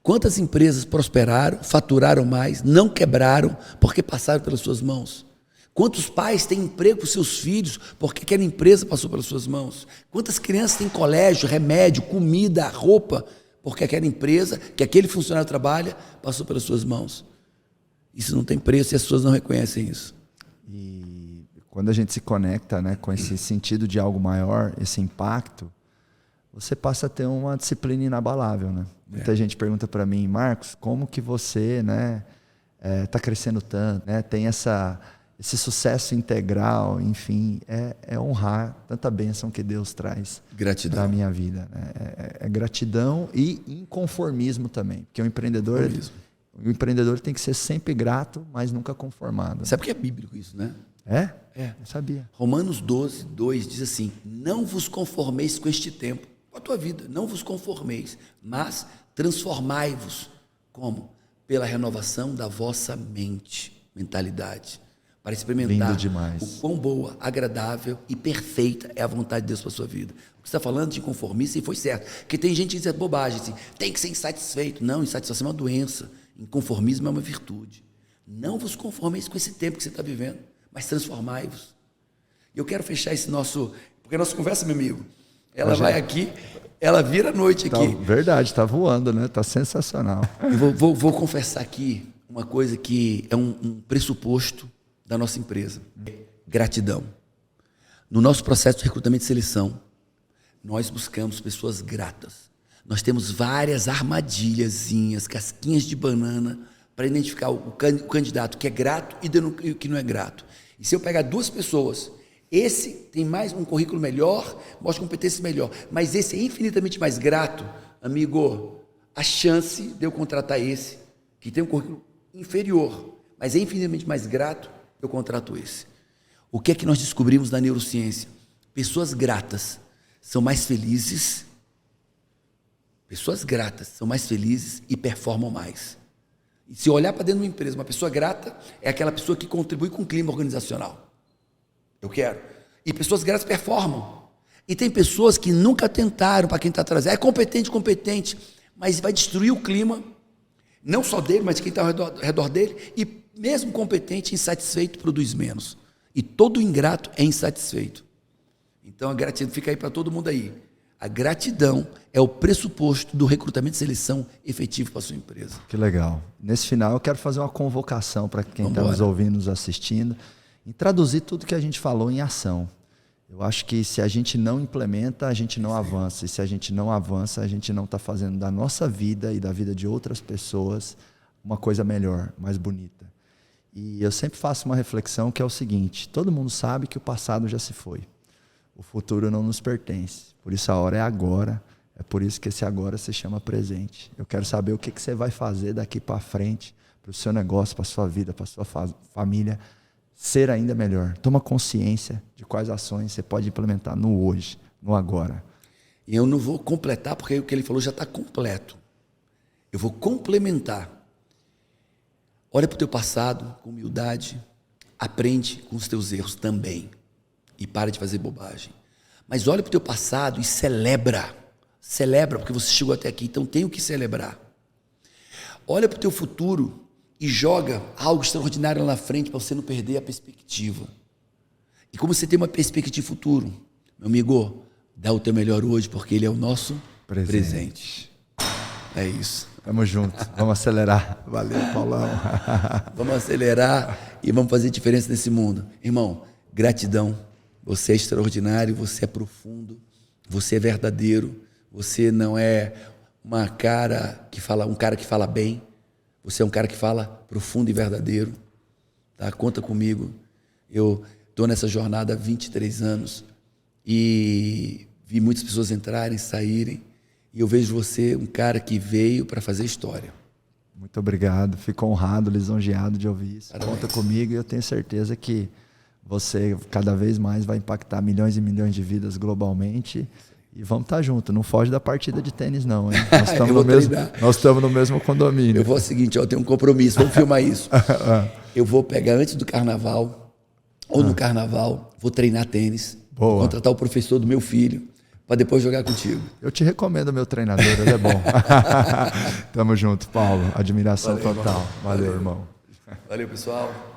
Quantas empresas prosperaram, faturaram mais, não quebraram porque passaram pelas suas mãos? Quantos pais têm emprego para os seus filhos porque aquela empresa passou pelas suas mãos? Quantas crianças têm colégio, remédio, comida, roupa porque aquela empresa, que aquele funcionário trabalha, passou pelas suas mãos? Isso não tem preço e as pessoas não reconhecem isso. E quando a gente se conecta, né, com esse sentido de algo maior, esse impacto, você passa a ter uma disciplina inabalável, né? Muita gente pergunta para mim, Marcos, como que você, né, tá crescendo tanto, né? Tem esse sucesso integral, enfim, é honrar tanta bênção que Deus traz para a minha vida, né? É gratidão e inconformismo também, porque o empreendedor tem que ser sempre grato, mas nunca conformado. Sabe que é bíblico isso, né? É? Não sabia. Romanos 12, 2 diz assim, não vos conformeis com este tempo, com a tua vida, não vos conformeis, mas transformai-vos. Como? Pela renovação da vossa mentalidade, para experimentar o quão boa, agradável e perfeita é a vontade de Deus para a sua vida. O que você está falando de inconformismo, e foi certo, porque tem gente que diz bobagem, assim, tem que ser insatisfeito. Não, insatisfação é uma doença, inconformismo é uma virtude. Não vos conformeis com esse tempo que você está vivendo, mas transformai-vos. E eu quero fechar esse nosso, porque a nossa conversa, meu amigo, ela vai aqui, ela vira a noite aqui. Verdade, está voando, né? Está sensacional. Eu vou confessar aqui uma coisa que é um pressuposto da nossa empresa. Gratidão. No nosso processo de recrutamento e seleção, nós buscamos pessoas gratas. Nós temos várias armadilhazinhas, casquinhas de banana, para identificar o candidato que é grato e o que não é grato. E se eu pegar duas pessoas, esse tem mais um currículo melhor, mostra competência melhor, mas esse é infinitamente mais grato, amigo, a chance de eu contratar esse, que tem um currículo inferior, mas é infinitamente mais grato, eu contrato esse. O que é que nós descobrimos na neurociência? Pessoas gratas são mais felizes, e performam mais. E se olhar para dentro de uma empresa, uma pessoa grata é aquela pessoa que contribui com o clima organizacional. Eu quero. E pessoas gratas performam. E tem pessoas que nunca tentaram, para quem está atrás, é competente, mas vai destruir o clima, não só dele, mas de quem está ao redor dele, e mesmo competente, insatisfeito, produz menos. E todo ingrato é insatisfeito. Então a gratidão fica aí para todo mundo aí. A gratidão é o pressuposto do recrutamento e seleção efetivo para a sua empresa. Que legal. Nesse final eu quero fazer uma convocação para quem está nos ouvindo, nos assistindo, e traduzir tudo que a gente falou em ação. Eu acho que se a gente não implementa, a gente não avança. E se a gente não avança, a gente não está fazendo da nossa vida e da vida de outras pessoas uma coisa melhor, mais bonita. E eu sempre faço uma reflexão que é o seguinte, todo mundo sabe que o passado já se foi. O futuro não nos pertence. Por isso a hora é agora. É por isso que esse agora se chama presente. Eu quero saber o que você vai fazer daqui para frente, para o seu negócio, para a sua vida, para a sua família, ser ainda melhor. Toma consciência de quais ações você pode implementar no hoje, no agora. E eu não vou completar, porque o que ele falou já está completo. Eu vou complementar. Olha para o teu passado com humildade, aprende com os teus erros também e para de fazer bobagem. Mas olha para o teu passado e celebra, porque você chegou até aqui, então tem o que celebrar. Olha para o teu futuro e joga algo extraordinário lá na frente para você não perder a perspectiva. E como você tem uma perspectiva futuro, meu amigo, dá o teu melhor hoje, porque ele é o nosso presente. É isso. Tamo junto. Vamos acelerar. Valeu, Paulão. Vamos acelerar e vamos fazer diferença nesse mundo. Irmão, gratidão. Você é extraordinário, você é profundo, você é verdadeiro. Você não é um cara que fala bem. Você é um cara que fala profundo e verdadeiro. Tá? Conta comigo. Eu estou nessa jornada há 23 anos e vi muitas pessoas entrarem, saírem. E eu vejo você um cara que veio para fazer história. Muito obrigado. Fico honrado, lisonjeado de ouvir isso. Parabéns. Conta comigo e eu tenho certeza que você cada vez mais vai impactar milhões e milhões de vidas globalmente. E vamos estar juntos. Não foge da partida de tênis, não. Hein? Nós estamos no mesmo condomínio. Eu vou ao seguinte, eu tenho um compromisso. Vamos filmar isso. Eu vou pegar antes do carnaval, ou no carnaval, vou treinar tênis. Boa. Vou contratar o professor do meu filho para depois jogar contigo. Eu te recomendo meu treinador, ele é bom. Tamo junto, Paulo. Admiração total. Valeu, irmão. Valeu, pessoal.